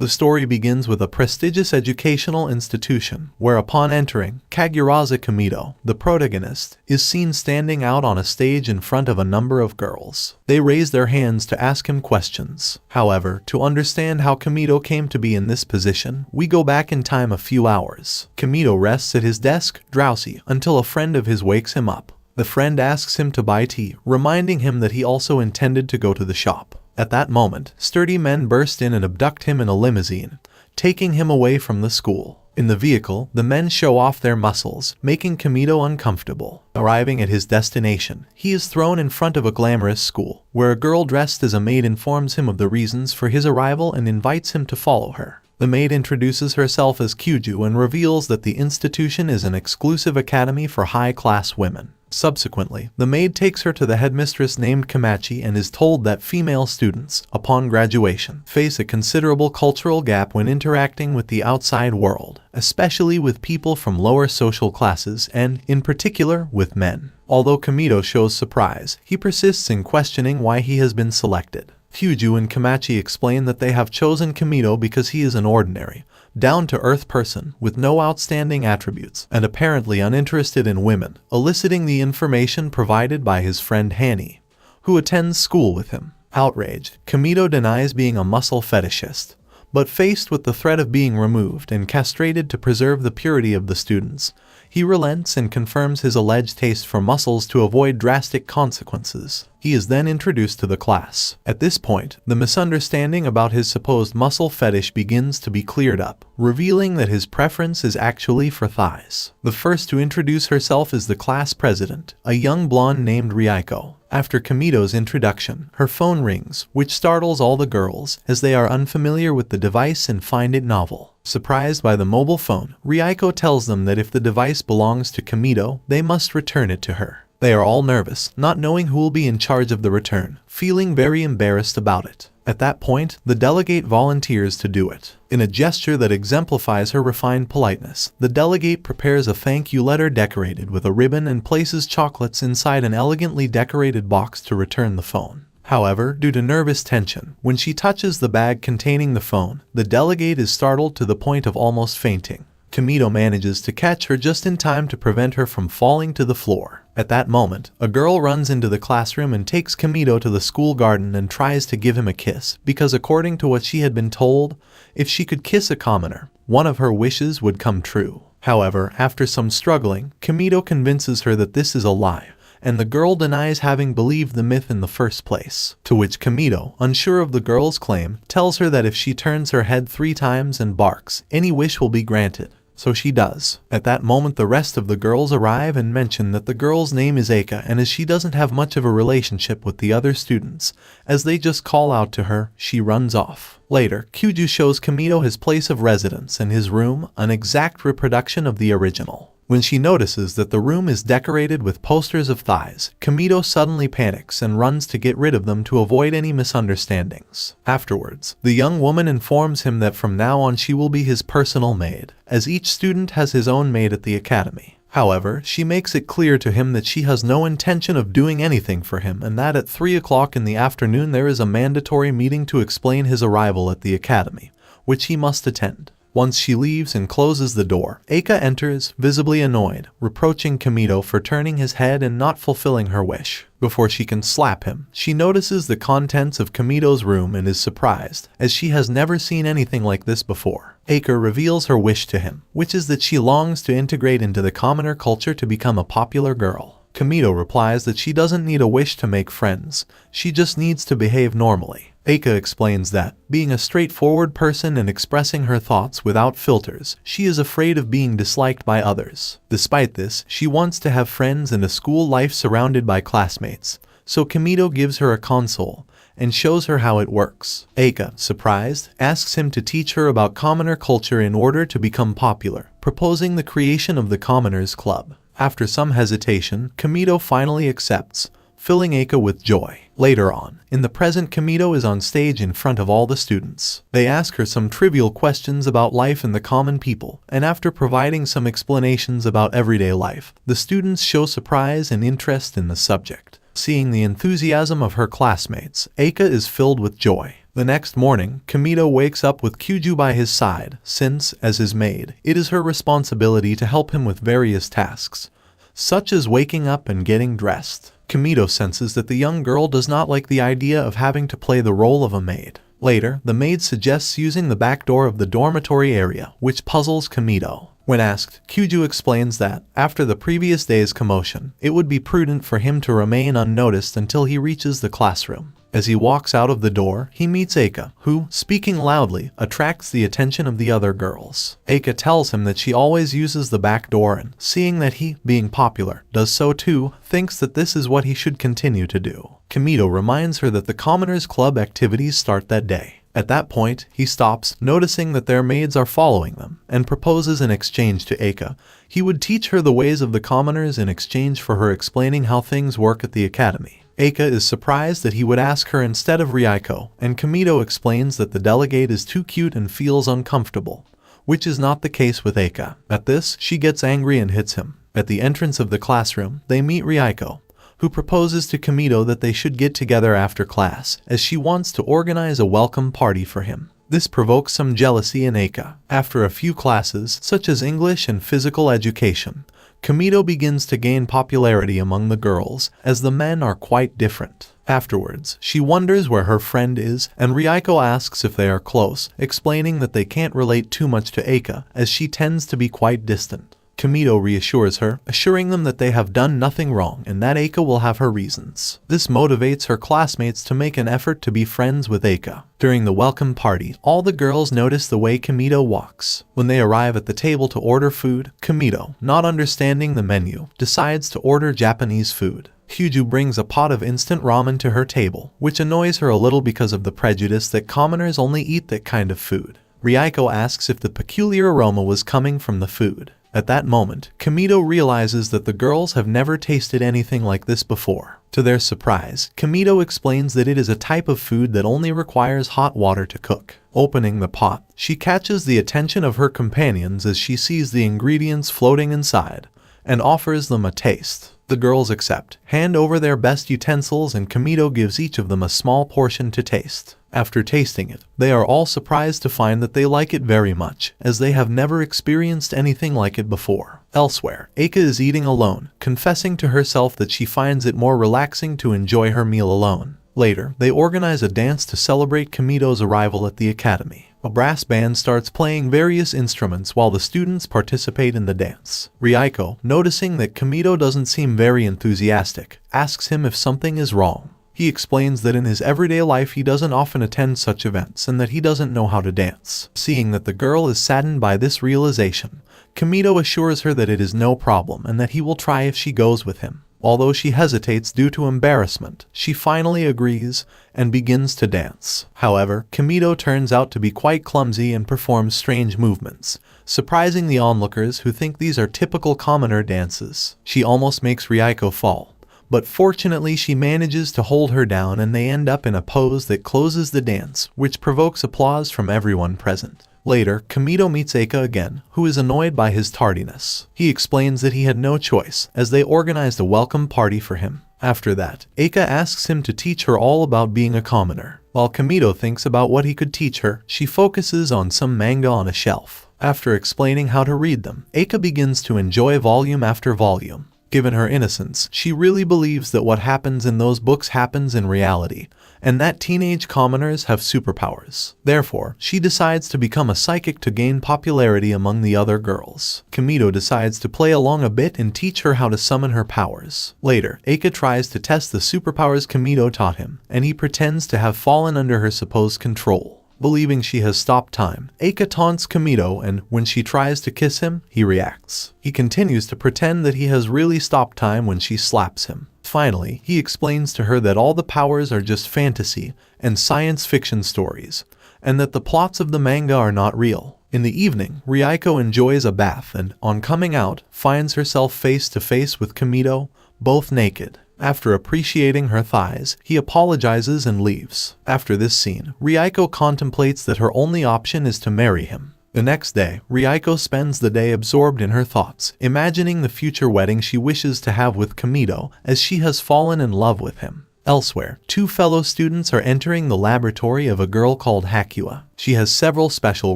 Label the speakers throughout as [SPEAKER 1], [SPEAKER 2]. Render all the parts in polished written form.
[SPEAKER 1] The story begins with a prestigious educational institution, where upon entering, Kaguraza Kamito, the protagonist, is seen standing out on a stage in front of a number of girls. They raise their hands to ask him questions. However, to understand how Kamito came to be in this position, we go back in time a few hours. Kamito rests at his desk, drowsy, until a friend of his wakes him up. The friend asks him to buy tea, reminding him that he also intended to go to the shop. At that moment, sturdy men burst in and abduct him in a limousine, taking him away from the school. In the vehicle, the men show off their muscles, making Kamito uncomfortable. Arriving at his destination, he is thrown in front of a glamorous school, where a girl dressed as a maid informs him of the reasons for his arrival and invites him to follow her. The maid introduces herself as Kyuju and reveals that the institution is an exclusive academy for high-class women. Subsequently, the maid takes her to the headmistress named Kamachi and is told that female students, upon graduation, face a considerable cultural gap when interacting with the outside world, especially with people from lower social classes and, in particular, with men. Although Kamito shows surprise, he persists in questioning why he has been selected. Kyuju and Kamachi explain that they have chosen Kamito because he is an ordinary, down-to-earth person with no outstanding attributes and apparently uninterested in women, eliciting the information provided by his friend Hani, who attends school with him. Outraged, Kamito denies being a muscle fetishist, but faced with the threat of being removed and castrated to preserve the purity of the students, he relents and confirms his alleged taste for muscles to avoid drastic consequences. He is then introduced to the class. At this point, the misunderstanding about his supposed muscle fetish begins to be cleared up, revealing that his preference is actually for thighs. The first to introduce herself is the class president, a young blonde named Ryuko. After Kamito's introduction, her phone rings, which startles all the girls, as they are unfamiliar with the device and find it novel. Surprised by the mobile phone, Ryuko tells them that if the device belongs to Kamito, they must return it to her. They are all nervous, not knowing who will be in charge of the return, feeling very embarrassed about it. At that point, the delegate volunteers to do it. In a gesture that exemplifies her refined politeness, the delegate prepares a thank you letter decorated with a ribbon and places chocolates inside an elegantly decorated box to return the phone. However, due to nervous tension, when she touches the bag containing the phone, the delegate is startled to the point of almost fainting. Kamito manages to catch her just in time to prevent her from falling to the floor. At that moment, a girl runs into the classroom and takes Kamito to the school garden and tries to give him a kiss, because according to what she had been told, if she could kiss a commoner, one of her wishes would come true. However, after some struggling, Kamito convinces her that this is a lie, and the girl denies having believed the myth in the first place. To which Kamito, unsure of the girl's claim, tells her that if she turns her head 3 times and barks, any wish will be granted. So she does. At that moment, the rest of the girls arrive and mention that the girl's name is Eika, and as she doesn't have much of a relationship with the other students, as they just call out to her, she runs off. Later, Kyuju shows Kamito his place of residence and his room, an exact reproduction of the original. When she notices that the room is decorated with posters of thighs, Kamito suddenly panics and runs to get rid of them to avoid any misunderstandings. Afterwards, the young woman informs him that from now on she will be his personal maid, as each student has his own maid at the academy. However, she makes it clear to him that she has no intention of doing anything for him and that at 3 o'clock in the afternoon there is a mandatory meeting to explain his arrival at the academy, which he must attend. Once she leaves and closes the door, Eika enters, visibly annoyed, reproaching Kamito for turning his head and not fulfilling her wish. Before she can slap him, she notices the contents of Kamito's room and is surprised, as she has never seen anything like this before. Eika reveals her wish to him, which is that she longs to integrate into the commoner culture to become a popular girl. Kamito replies that she doesn't need a wish to make friends, she just needs to behave normally. Eika explains that, being a straightforward person and expressing her thoughts without filters, she is afraid of being disliked by others. Despite this, she wants to have friends and a school life surrounded by classmates, so Kamito gives her a console and shows her how it works. Eika, surprised, asks him to teach her about commoner culture in order to become popular, proposing the creation of the Commoners Club. After some hesitation, Kamito finally accepts, filling Eika with joy. Later on, in the present, Kamito is on stage in front of all the students. They ask her some trivial questions about life and the common people, and after providing some explanations about everyday life, the students show surprise and interest in the subject. Seeing the enthusiasm of her classmates, Eika is filled with joy. The next morning, Kamito wakes up with Kyuju by his side, since, as his maid, it is her responsibility to help him with various tasks, such as waking up and getting dressed. Kamito senses that the young girl does not like the idea of having to play the role of a maid. Later, the maid suggests using the back door of the dormitory area, which puzzles Kamito. When asked, Kyuju explains that, after the previous day's commotion, it would be prudent for him to remain unnoticed until he reaches the classroom. As he walks out of the door, he meets Eika, who, speaking loudly, attracts the attention of the other girls. Eika tells him that she always uses the back door and, seeing that he, being popular, does so too, thinks that this is what he should continue to do. Kamito reminds her that the Commoners Club activities start that day. At that point, he stops, noticing that their maids are following them, and proposes in exchange to Eika. He would teach her the ways of the commoners in exchange for her explaining how things work at the academy. Eika is surprised that he would ask her instead of Ryuko, and Kamito explains that the delegate is too cute and feels uncomfortable, which is not the case with Eika. At this, she gets angry and hits him. At the entrance of the classroom, they meet Ryuko, who proposes to Kamito that they should get together after class, as she wants to organize a welcome party for him. This provokes some jealousy in Eika. After a few classes, such as English and physical education, Kamito begins to gain popularity among the girls, as the men are quite different. Afterwards, she wonders where her friend is, and Ryuko asks if they are close, explaining that they can't relate too much to Eika, as she tends to be quite distant. Kamito reassures her, assuring them that they have done nothing wrong and that Eika will have her reasons. This motivates her classmates to make an effort to be friends with Eika. During the welcome party, all the girls notice the way Kamito walks. When they arrive at the table to order food, Kamito, not understanding the menu, decides to order Japanese food. Kyuju brings a pot of instant ramen to her table, which annoys her a little because of the prejudice that commoners only eat that kind of food. Ryuko asks if the peculiar aroma was coming from the food. At that moment, Kamito realizes that the girls have never tasted anything like this before. To their surprise, Kamito explains that it is a type of food that only requires hot water to cook. Opening the pot, she catches the attention of her companions as she sees the ingredients floating inside, and offers them a taste. The girls accept, hand over their best utensils, and Kamito gives each of them a small portion to taste. After tasting it, they are all surprised to find that they like it very much, as they have never experienced anything like it before. Elsewhere, Eika is eating alone, confessing to herself that she finds it more relaxing to enjoy her meal alone. Later, they organize a dance to celebrate Kamito's arrival at the academy. A brass band starts playing various instruments while the students participate in the dance. Ryuko, noticing that Kamito doesn't seem very enthusiastic, asks him if something is wrong. He explains that in his everyday life he doesn't often attend such events and that he doesn't know how to dance. Seeing that the girl is saddened by this realization, Kamito assures her that it is no problem and that he will try if she goes with him. Although she hesitates due to embarrassment, she finally agrees and begins to dance. However, Kamito turns out to be quite clumsy and performs strange movements, surprising the onlookers who think these are typical commoner dances. She almost makes Ryuko fall, but fortunately she manages to hold her down and they end up in a pose that closes the dance, which provokes applause from everyone present. Later, Kamito meets Eika again, who is annoyed by his tardiness. He explains that he had no choice, as they organized a welcome party for him. After that, Eika asks him to teach her all about being a commoner. While Kamito thinks about what he could teach her, she focuses on some manga on a shelf. After explaining how to read them, Eika begins to enjoy volume after volume. Given her innocence, she really believes that what happens in those books happens in reality, and that teenage commoners have superpowers. Therefore, she decides to become a psychic to gain popularity among the other girls. Kamito decides to play along a bit and teach her how to summon her powers. Later, Eika tries to test the superpowers Kamito taught him, and he pretends to have fallen under her supposed control. Believing she has stopped time, Eika taunts Kamito, and when she tries to kiss him, he reacts. He continues to pretend that he has really stopped time when she slaps him. Finally, he explains to her that all the powers are just fantasy and science fiction stories, and that the plots of the manga are not real. In the evening, Ryuko enjoys a bath and, on coming out, finds herself face to face with Kamito, both naked. After appreciating her thighs, he apologizes and leaves. After this scene, Ryuko contemplates that her only option is to marry him. The next day, Ryuko spends the day absorbed in her thoughts, imagining the future wedding she wishes to have with Kamito, as she has fallen in love with him. Elsewhere, two fellow students are entering the laboratory of a girl called Hakua. She has several special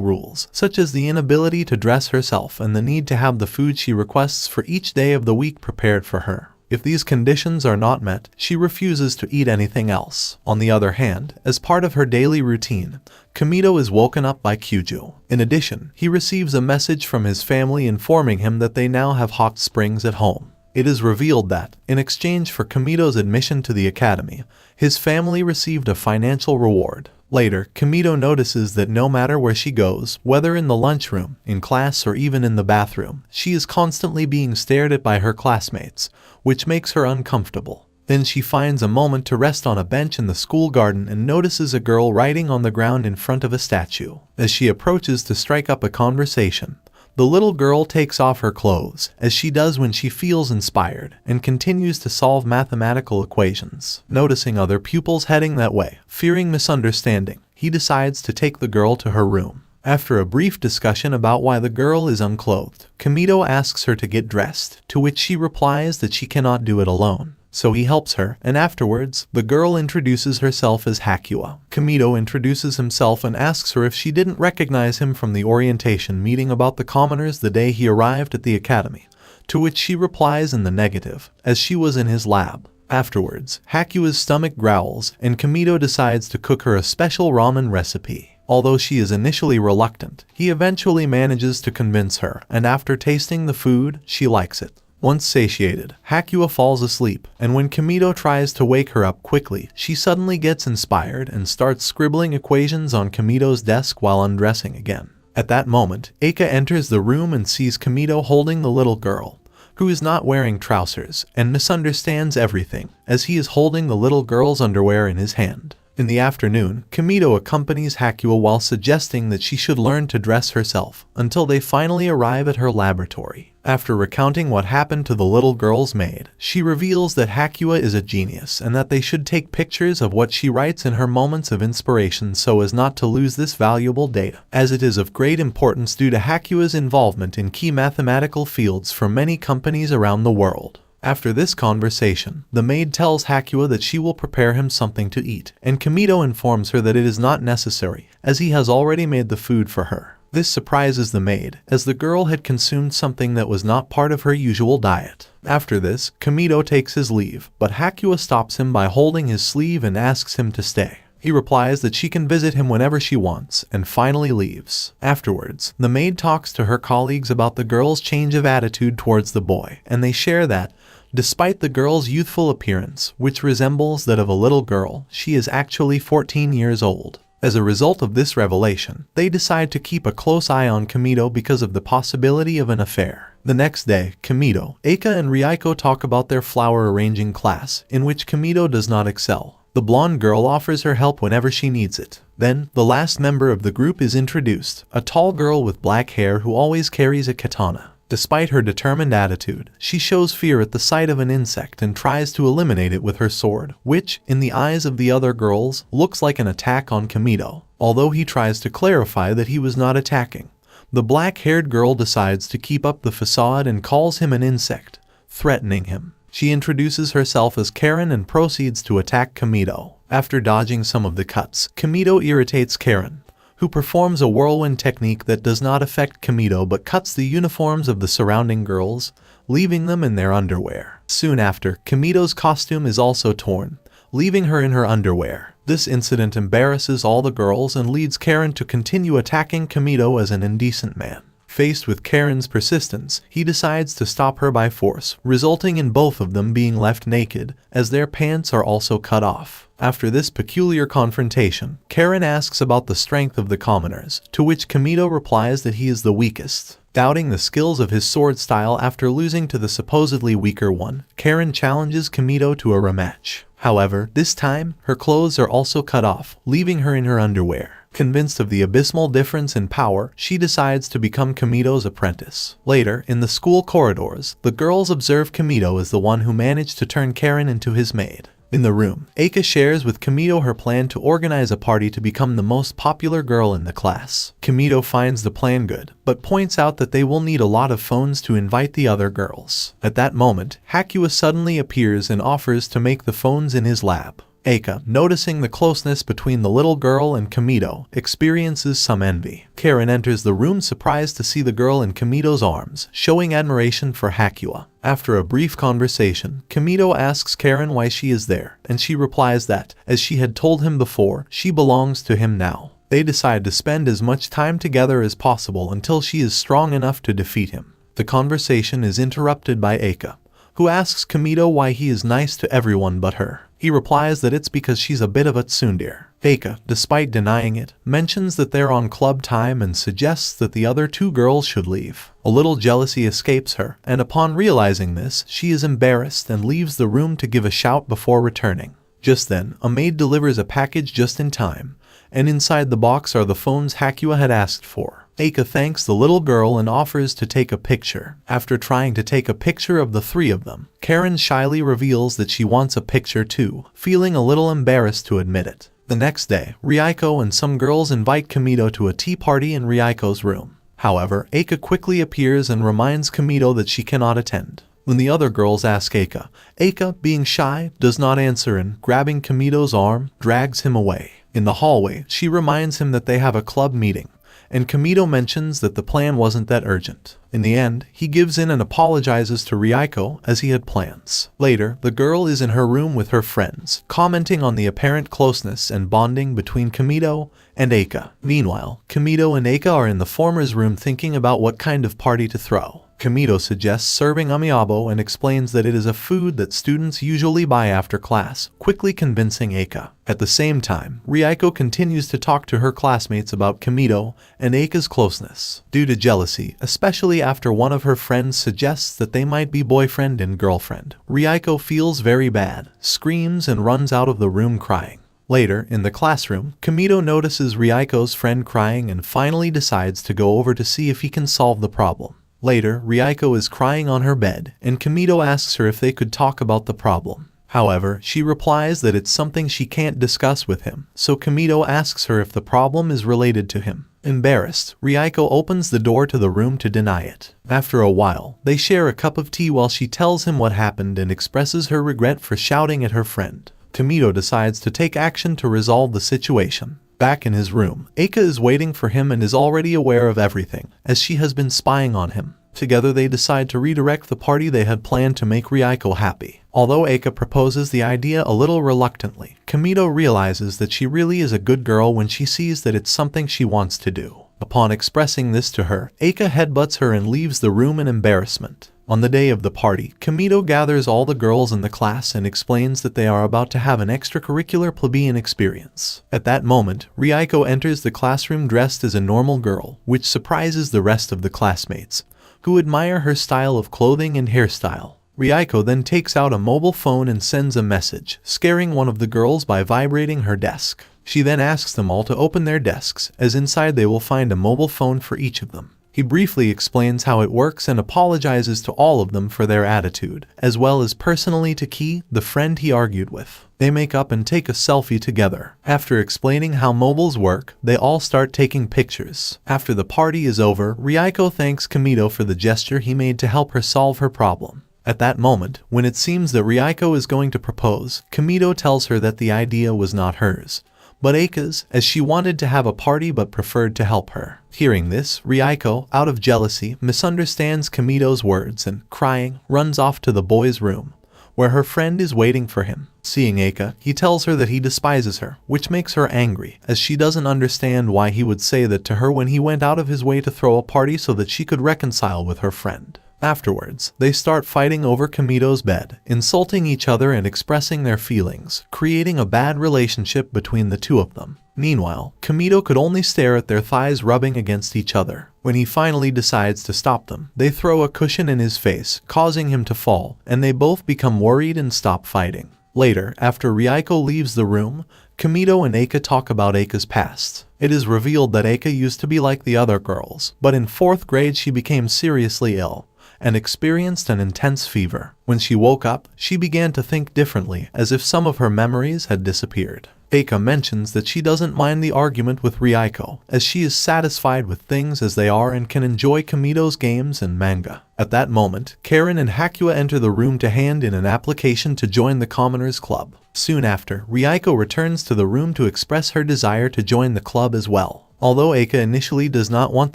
[SPEAKER 1] rules, such as the inability to dress herself and the need to have the food she requests for each day of the week prepared for her. If these conditions are not met, she refuses to eat anything else. On the other hand, as part of her daily routine, Kamito is woken up by Kyujo. In addition, he receives a message from his family informing him that they now have hot springs at home. It is revealed that, in exchange for Kamito's admission to the academy, his family received a financial reward. Later, Kamito notices that no matter where she goes, whether in the lunchroom, in class, or even in the bathroom, she is constantly being stared at by her classmates, which makes her uncomfortable. Then she finds a moment to rest on a bench in the school garden and notices a girl writing on the ground in front of a statue. As she approaches to strike up a conversation, the little girl takes off her clothes, as she does when she feels inspired, and continues to solve mathematical equations. Noticing other pupils heading that way, fearing misunderstanding, he decides to take the girl to her room. After a brief discussion about why the girl is unclothed, Kamito asks her to get dressed, to which she replies that she cannot do it alone. So he helps her, and afterwards, the girl introduces herself as Hakua. Kamito introduces himself and asks her if she didn't recognize him from the orientation meeting about the commoners the day he arrived at the academy, to which she replies in the negative, as she was in his lab. Afterwards, Hakua's stomach growls, and Kamito decides to cook her a special ramen recipe. Although she is initially reluctant, he eventually manages to convince her, and after tasting the food, she likes it. Once satiated, Hakua falls asleep, and when Kamito tries to wake her up quickly, she suddenly gets inspired and starts scribbling equations on Kamito's desk while undressing again. At that moment, Eika enters the room and sees Kamito holding the little girl, who is not wearing trousers, and misunderstands everything, as he is holding the little girl's underwear in his hand. In the afternoon, Kamito accompanies Hakua while suggesting that she should learn to dress herself, until they finally arrive at her laboratory. After recounting what happened to the little girl's maid, she reveals that Hakua is a genius and that they should take pictures of what she writes in her moments of inspiration so as not to lose this valuable data, as it is of great importance due to Hakua's involvement in key mathematical fields for many companies around the world. After this conversation, the maid tells Hakua that she will prepare him something to eat, and Kamito informs her that it is not necessary, as he has already made the food for her. This surprises the maid, as the girl had consumed something that was not part of her usual diet. After this, Kamito takes his leave, but Hakua stops him by holding his sleeve and asks him to stay. He replies that she can visit him whenever she wants, and finally leaves. Afterwards, the maid talks to her colleagues about the girl's change of attitude towards the boy, and they share that, despite the girl's youthful appearance, which resembles that of a little girl, she is actually 14 years old. As a result of this revelation, they decide to keep a close eye on Kamito because of the possibility of an affair. The next day, Kamito, Eika, and Ryuko talk about their flower arranging class, in which Kamito does not excel. The blonde girl offers her help whenever she needs it. Then, the last member of the group is introduced, a tall girl with black hair who always carries a katana. Despite her determined attitude, she shows fear at the sight of an insect and tries to eliminate it with her sword, which, in the eyes of the other girls, looks like an attack on Kamito. Although he tries to clarify that he was not attacking, the black-haired girl decides to keep up the facade and calls him an insect, threatening him. She introduces herself as Karen and proceeds to attack Kamito. After dodging some of the cuts, Kamito irritates Karen, who performs a whirlwind technique that does not affect Kamito but cuts the uniforms of the surrounding girls, leaving them in their underwear. Soon after, Kamito's costume is also torn, leaving her in her underwear. This incident embarrasses all the girls and leads Karen to continue attacking Kamito as an indecent man. Faced with Karen's persistence, he decides to stop her by force, resulting in both of them being left naked, as their pants are also cut off. After this peculiar confrontation, Karen asks about the strength of the commoners, to which Kamito replies that he is the weakest. Doubting the skills of his sword style after losing to the supposedly weaker one, Karen challenges Kamito to a rematch. However, this time, her clothes are also cut off, leaving her in her underwear. Convinced of the abysmal difference in power, she decides to become Kamito's apprentice. Later, in the school corridors, the girls observe Kamito as the one who managed to turn Karen into his maid. In the room, Eika shares with Kamito her plan to organize a party to become the most popular girl in the class. Kamito finds the plan good, but points out that they will need a lot of phones to invite the other girls. At that moment, Hakua suddenly appears and offers to make the phones in his lab. Eika, noticing the closeness between the little girl and Kamito, experiences some envy. Karen enters the room surprised to see the girl in Kamito's arms, showing admiration for Hakua. After a brief conversation, Kamito asks Karen why she is there, and she replies that, as she had told him before, she belongs to him now. They decide to spend as much time together as possible until she is strong enough to defeat him. The conversation is interrupted by Eika, who asks Kamito why he is nice to everyone but her. He replies that it's because she's a bit of a tsundere. Eika, despite denying it, mentions that they're on club time and suggests that the other two girls should leave. A little jealousy escapes her, and upon realizing this, she is embarrassed and leaves the room to give a shout before returning. Just then, a maid delivers a package just in time, and inside the box are the phones Hakua had asked for. Eika thanks the little girl and offers to take a picture. After trying to take a picture of the three of them, Karen shyly reveals that she wants a picture too, feeling a little embarrassed to admit it. The next day, Ryuko and some girls invite Kamito to a tea party in Ryuko's room. However, Eika quickly appears and reminds Kamito that she cannot attend. When the other girls ask Eika, being shy, does not answer and, grabbing Kamito's arm, drags him away. In the hallway, she reminds him that they have a club meeting, and Kamito mentions that the plan wasn't that urgent. In the end, he gives in and apologizes to Ryuko as he had plans. Later, the girl is in her room with her friends, commenting on the apparent closeness and bonding between Kamito and Eika. Meanwhile, Kamito and Eika are in the former's room thinking about what kind of party to throw. Kamito suggests serving amiabo and explains that it is a food that students usually buy after class, quickly convincing Eika. At the same time, Ryuko continues to talk to her classmates about Kamito and Eika's closeness. Due to jealousy, especially after one of her friends suggests that they might be boyfriend and girlfriend, Ryuko feels very bad, screams and runs out of the room crying. Later, in the classroom, Kamito notices Ryuko's friend crying and finally decides to go over to see if he can solve the problem. Later, Ryuko is crying on her bed, and Kamito asks her if they could talk about the problem. However, she replies that it's something she can't discuss with him, so Kamito asks her if the problem is related to him. Embarrassed, Ryuko opens the door to the room to deny it. After a while, they share a cup of tea while she tells him what happened and expresses her regret for shouting at her friend. Kamito decides to take action to resolve the situation. Back in his room, Eika is waiting for him and is already aware of everything, as she has been spying on him. Together they decide to redirect the party they had planned to make Ryuko happy. Although Eika proposes the idea a little reluctantly, Kamito realizes that she really is a good girl when she sees that it's something she wants to do. Upon expressing this to her, Eika headbutts her and leaves the room in embarrassment. On the day of the party, Kamito gathers all the girls in the class and explains that they are about to have an extracurricular plebeian experience. At that moment, Ryuko enters the classroom dressed as a normal girl, which surprises the rest of the classmates, who admire her style of clothing and hairstyle. Ryuko then takes out a mobile phone and sends a message, scaring one of the girls by vibrating her desk. She then asks them all to open their desks, as inside they will find a mobile phone for each of them. He briefly explains how it works and apologizes to all of them for their attitude, as well as personally to Ki, the friend he argued with. They make up and take a selfie together. After explaining how mobiles work, they all start taking pictures. After the party is over, Ryuko thanks Kamito for the gesture he made to help her solve her problem. At that moment, when it seems that Ryuko is going to propose, Kamito tells her that the idea was not hers, but Eika's, as she wanted to have a party but preferred to help her. Hearing this, Ryuko, out of jealousy, misunderstands Kamito's words and, crying, runs off to the boys' room, where her friend is waiting for him. Seeing Eika, he tells her that he despises her, which makes her angry, as she doesn't understand why he would say that to her when he went out of his way to throw a party so that she could reconcile with her friend. Afterwards, they start fighting over Kamito's bed, insulting each other and expressing their feelings, creating a bad relationship between the two of them. Meanwhile, Kamito could only stare at their thighs rubbing against each other. When he finally decides to stop them, they throw a cushion in his face, causing him to fall, and they both become worried and stop fighting. Later, after Ryuko leaves the room, Kamito and Eika talk about Eika's past. It is revealed that Eika used to be like the other girls, but in 4th grade she became seriously ill, and experienced an intense fever. When she woke up, she began to think differently, as if some of her memories had disappeared. Eika mentions that she doesn't mind the argument with Ryuko, as she is satisfied with things as they are and can enjoy Kamito's games and manga. At that moment, Karen and Hakua enter the room to hand in an application to join the Commoners Club. Soon after, Ryuko returns to the room to express her desire to join the club as well, although Eika initially does not want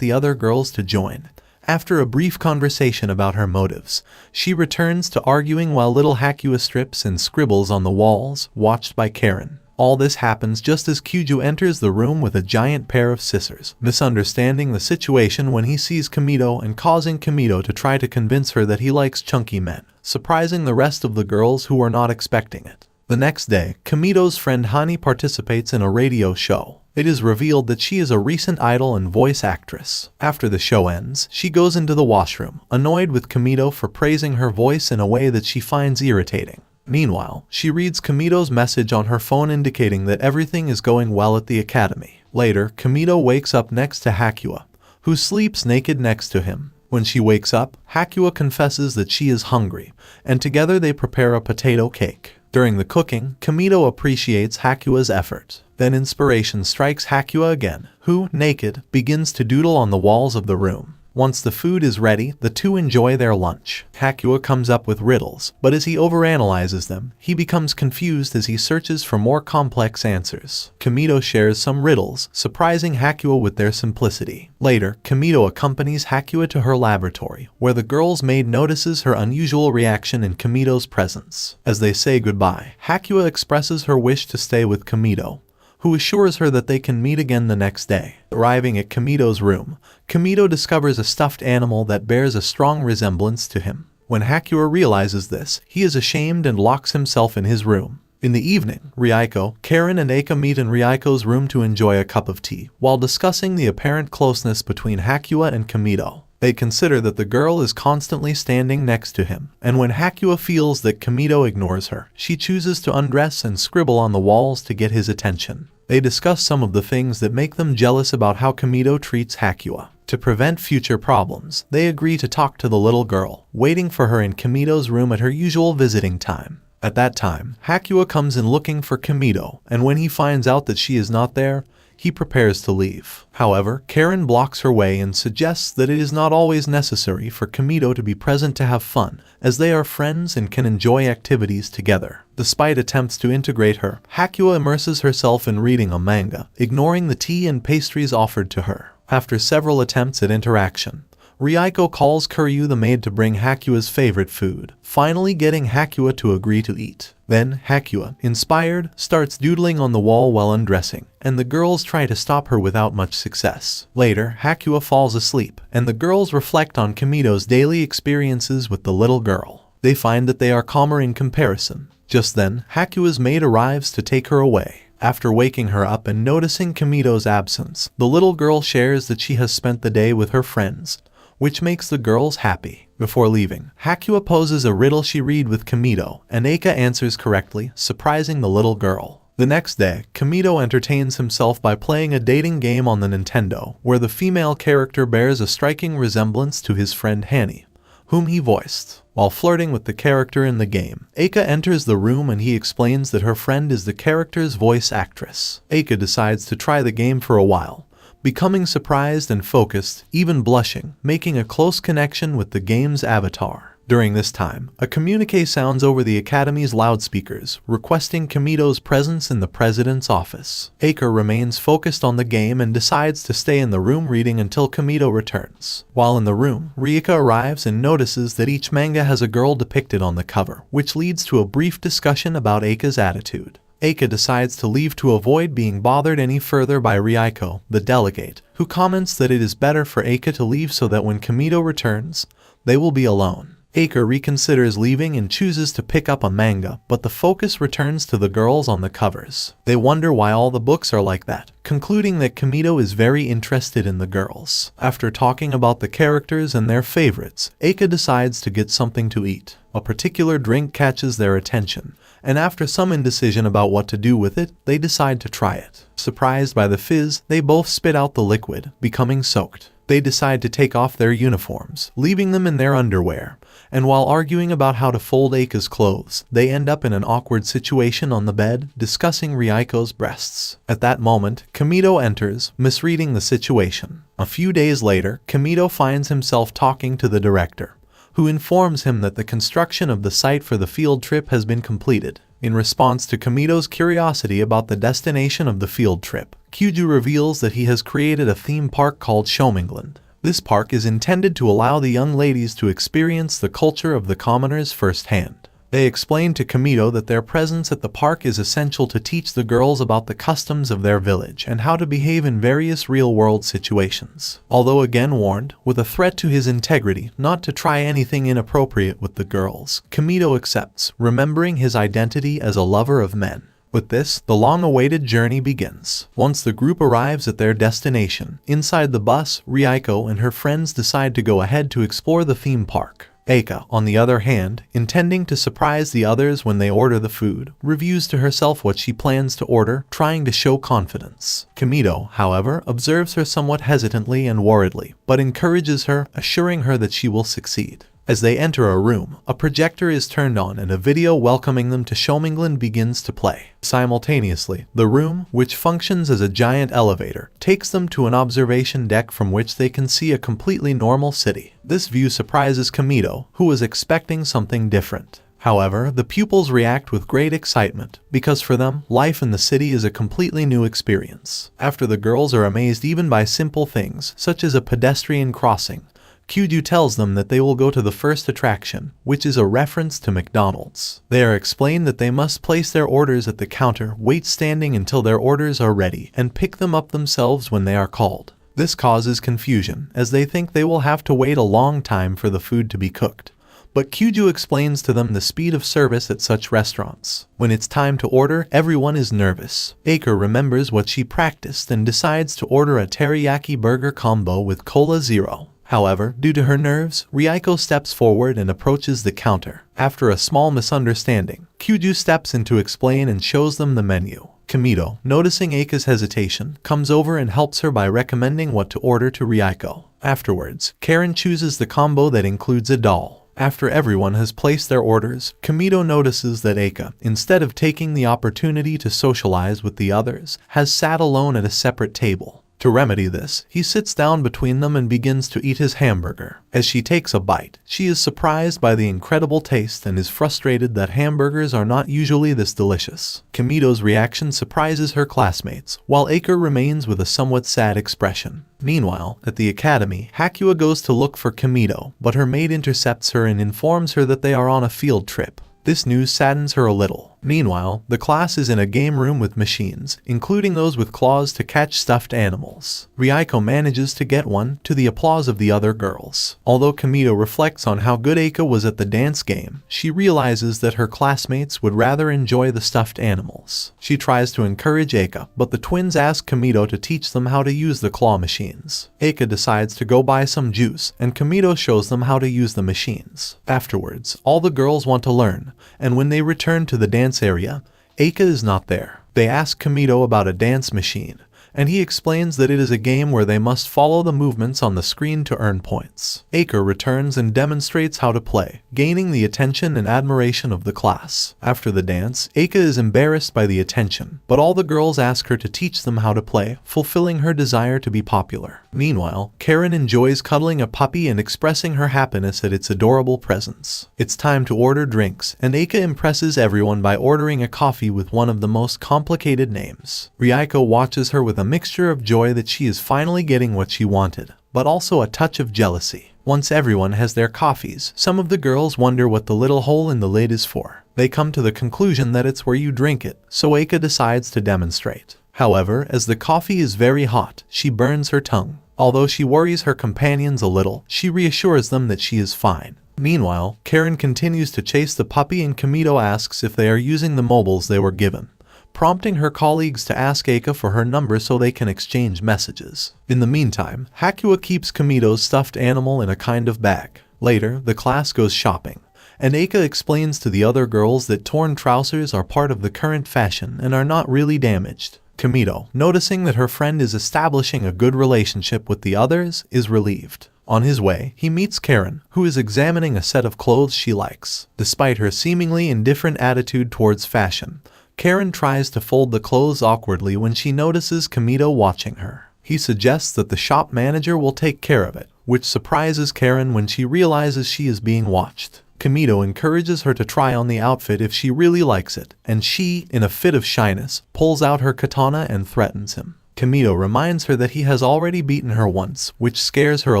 [SPEAKER 1] the other girls to join. After a brief conversation about her motives, she returns to arguing while little Hakua strips and scribbles on the walls, watched by Karen. All this happens just as Kyuju enters the room with a giant pair of scissors, misunderstanding the situation when he sees Kamito and causing Kamito to try to convince her that he likes chunky men, surprising the rest of the girls who are not expecting it. The next day, Kamito's friend Hani participates in a radio show. It is revealed that she is a recent idol and voice actress. After the show ends, she goes into the washroom, annoyed with Kamito for praising her voice in a way that she finds irritating. Meanwhile, she reads Kamito's message on her phone indicating that everything is going well at the academy. Later, Kamito wakes up next to Hakua, who sleeps naked next to him. When she wakes up, Hakua confesses that she is hungry, and together they prepare a potato cake. During the cooking, Kamito appreciates Hakua's effort. Then inspiration strikes Hakua again, who, naked, begins to doodle on the walls of the room. Once the food is ready, the two enjoy their lunch. Hakua comes up with riddles, but as he overanalyzes them, he becomes confused as he searches for more complex answers. Kamito shares some riddles, surprising Hakua with their simplicity. Later, Kamito accompanies Hakua to her laboratory, where the girl's maid notices her unusual reaction in Kamito's presence. As they say goodbye, Hakua expresses her wish to stay with Kamito, who assures her that they can meet again the next day. Arriving at Kamito's room, Kamito discovers a stuffed animal that bears a strong resemblance to him. When Hakua realizes this, he is ashamed and locks himself in his room. In the evening, Ryuko, Karen and Eika meet in Ryuko's room to enjoy a cup of tea, while discussing the apparent closeness between Hakua and Kamito. They consider that the girl is constantly standing next to him, and when Hakua feels that Kamito ignores her, she chooses to undress and scribble on the walls to get his attention. They discuss some of the things that make them jealous about how Kamito treats Hakua. To prevent future problems, they agree to talk to the little girl, waiting for her in Kamito's room at her usual visiting time. At that time, Hakua comes in looking for Kamito, and when he finds out that she is not there, he prepares to leave. However, Karen blocks her way and suggests that it is not always necessary for Kamito to be present to have fun, as they are friends and can enjoy activities together. Despite attempts to integrate her, Hakua immerses herself in reading a manga, ignoring the tea and pastries offered to her. After several attempts at interaction, Ryuko calls Kuryu the maid to bring Hakua's favorite food, finally getting Hakua to agree to eat. Then, Hakua, inspired, starts doodling on the wall while undressing, and the girls try to stop her without much success. Later, Hakua falls asleep, and the girls reflect on Kamito's daily experiences with the little girl. They find that they are calmer in comparison. Just then, Hakua's maid arrives to take her away. After waking her up and noticing Kamito's absence, the little girl shares that she has spent the day with her friends, which makes the girls happy. Before leaving, Hakua poses a riddle she read with Kamito, and Eika answers correctly, surprising the little girl. The next day, Kamito entertains himself by playing a dating game on the Nintendo, where the female character bears a striking resemblance to his friend Hani, whom he voiced. While flirting with the character in the game, Eika enters the room and he explains that her friend is the character's voice actress. Eika decides to try the game for a while, becoming surprised and focused, even blushing, making a close connection with the game's avatar. During this time, a communique sounds over the academy's loudspeakers, requesting Kamito's presence in the president's office. Eika remains focused on the game and decides to stay in the room reading until Kamito returns. While in the room, Ryuko arrives and notices that each manga has a girl depicted on the cover, which leads to a brief discussion about Eika's attitude. Eika decides to leave to avoid being bothered any further by Ryuko, the delegate, who comments that it is better for Eika to leave so that when Kamito returns, they will be alone. Eika reconsiders leaving and chooses to pick up a manga, but the focus returns to the girls on the covers. They wonder why all the books are like that, concluding that Kamito is very interested in the girls. After talking about the characters and their favorites, Eika decides to get something to eat. A particular drink catches their attention, and after some indecision about what to do with it, they decide to try it. Surprised by the fizz, they both spit out the liquid, becoming soaked. They decide to take off their uniforms, leaving them in their underwear, and while arguing about how to fold Eika's clothes, they end up in an awkward situation on the bed, discussing Ryuko's breasts. At that moment, Kamito enters, misreading the situation. A few days later, Kamito finds himself talking to the director, who informs him that the construction of the site for the field trip has been completed. In response to Kamito's curiosity about the destination of the field trip, Kyuju reveals that he has created a theme park called Shomingland. This park is intended to allow the young ladies to experience the culture of the commoners firsthand. They explain to Kamito that their presence at the park is essential to teach the girls about the customs of their village and how to behave in various real-world situations. Although again warned, with a threat to his integrity, not to try anything inappropriate with the girls, Kamito accepts, remembering his identity as a lover of men. With this, the long-awaited journey begins. Once the group arrives at their destination, inside the bus, Ryuko and her friends decide to go ahead to explore the theme park. Eika, on the other hand, intending to surprise the others when they order the food, reviews to herself what she plans to order, trying to show confidence. Kamito, however, observes her somewhat hesitantly and worriedly, but encourages her, assuring her that she will succeed. As they enter a room, a projector is turned on and a video welcoming them to Shomingland begins to play. Simultaneously, the room, which functions as a giant elevator, takes them to an observation deck from which they can see a completely normal city. This view surprises Kamito, who was expecting something different. However, the pupils react with great excitement, because for them, life in the city is a completely new experience. After the girls are amazed even by simple things, such as a pedestrian crossing, Kyuju tells them that they will go to the first attraction, which is a reference to McDonald's. They are explained that they must place their orders at the counter, wait standing until their orders are ready, and pick them up themselves when they are called. This causes confusion, as they think they will have to wait a long time for the food to be cooked. But Kyuju explains to them the speed of service at such restaurants. When it's time to order, everyone is nervous. Eika remembers what she practiced and decides to order a teriyaki burger combo with Cola Zero. However, due to her nerves, Ryuko steps forward and approaches the counter. After a small misunderstanding, Kyuju steps in to explain and shows them the menu. Kamito, noticing Eika's hesitation, comes over and helps her by recommending what to order to Ryuko. Afterwards, Karen chooses the combo that includes a doll. After everyone has placed their orders, Kamito notices that Eika, instead of taking the opportunity to socialize with the others, has sat alone at a separate table. To remedy this, he sits down between them and begins to eat his hamburger. As she takes a bite, she is surprised by the incredible taste and is frustrated that hamburgers are not usually this delicious. Kamito's reaction surprises her classmates, while Eika remains with a somewhat sad expression. Meanwhile, at the academy, Hakua goes to look for Kamito, but her maid intercepts her and informs her that they are on a field trip. This news saddens her a little. Meanwhile, the class is in a game room with machines, including those with claws to catch stuffed animals. Ryuko manages to get one, to the applause of the other girls. Although Kamito reflects on how good Eika was at the dance game, she realizes that her classmates would rather enjoy the stuffed animals. She tries to encourage Eika, but the twins ask Kamito to teach them how to use the claw machines. Eika decides to go buy some juice, and Kamito shows them how to use the machines. Afterwards, all the girls want to learn, and when they return to the dance area, Eika is not there. They ask Kamito about a dance machine, and he explains that it is a game where they must follow the movements on the screen to earn points. Eika returns and demonstrates how to play, gaining the attention and admiration of the class. After the dance, Eika is embarrassed by the attention, but all the girls ask her to teach them how to play, fulfilling her desire to be popular. Meanwhile, Karen enjoys cuddling a puppy and expressing her happiness at its adorable presence. It's time to order drinks, and Eika impresses everyone by ordering a coffee with one of the most complicated names. Ryuko watches her with a mixture of joy that she is finally getting what she wanted, but also a touch of jealousy. Once everyone has their coffees, some of the girls wonder what the little hole in the lid is for. They come to the conclusion that it's where you drink it, so Eika decides to demonstrate. However, as the coffee is very hot, she burns her tongue. Although she worries her companions a little, she reassures them that she is fine. Meanwhile, Karen continues to chase the puppy and Kamito asks if they are using the mobiles they were given, prompting her colleagues to ask Eika for her number so they can exchange messages. In the meantime, Hakua keeps Kamito's stuffed animal in a kind of bag. Later, the class goes shopping, and Eika explains to the other girls that torn trousers are part of the current fashion and are not really damaged. Kamito, noticing that her friend is establishing a good relationship with the others, is relieved. On his way, he meets Karen, who is examining a set of clothes she likes. Despite her seemingly indifferent attitude towards fashion, Karen tries to fold the clothes awkwardly when she notices Kamito watching her. He suggests that the shop manager will take care of it, which surprises Karen when she realizes she is being watched. Kamito encourages her to try on the outfit if she really likes it, and she, in a fit of shyness, pulls out her katana and threatens him. Kamito reminds her that he has already beaten her once, which scares her a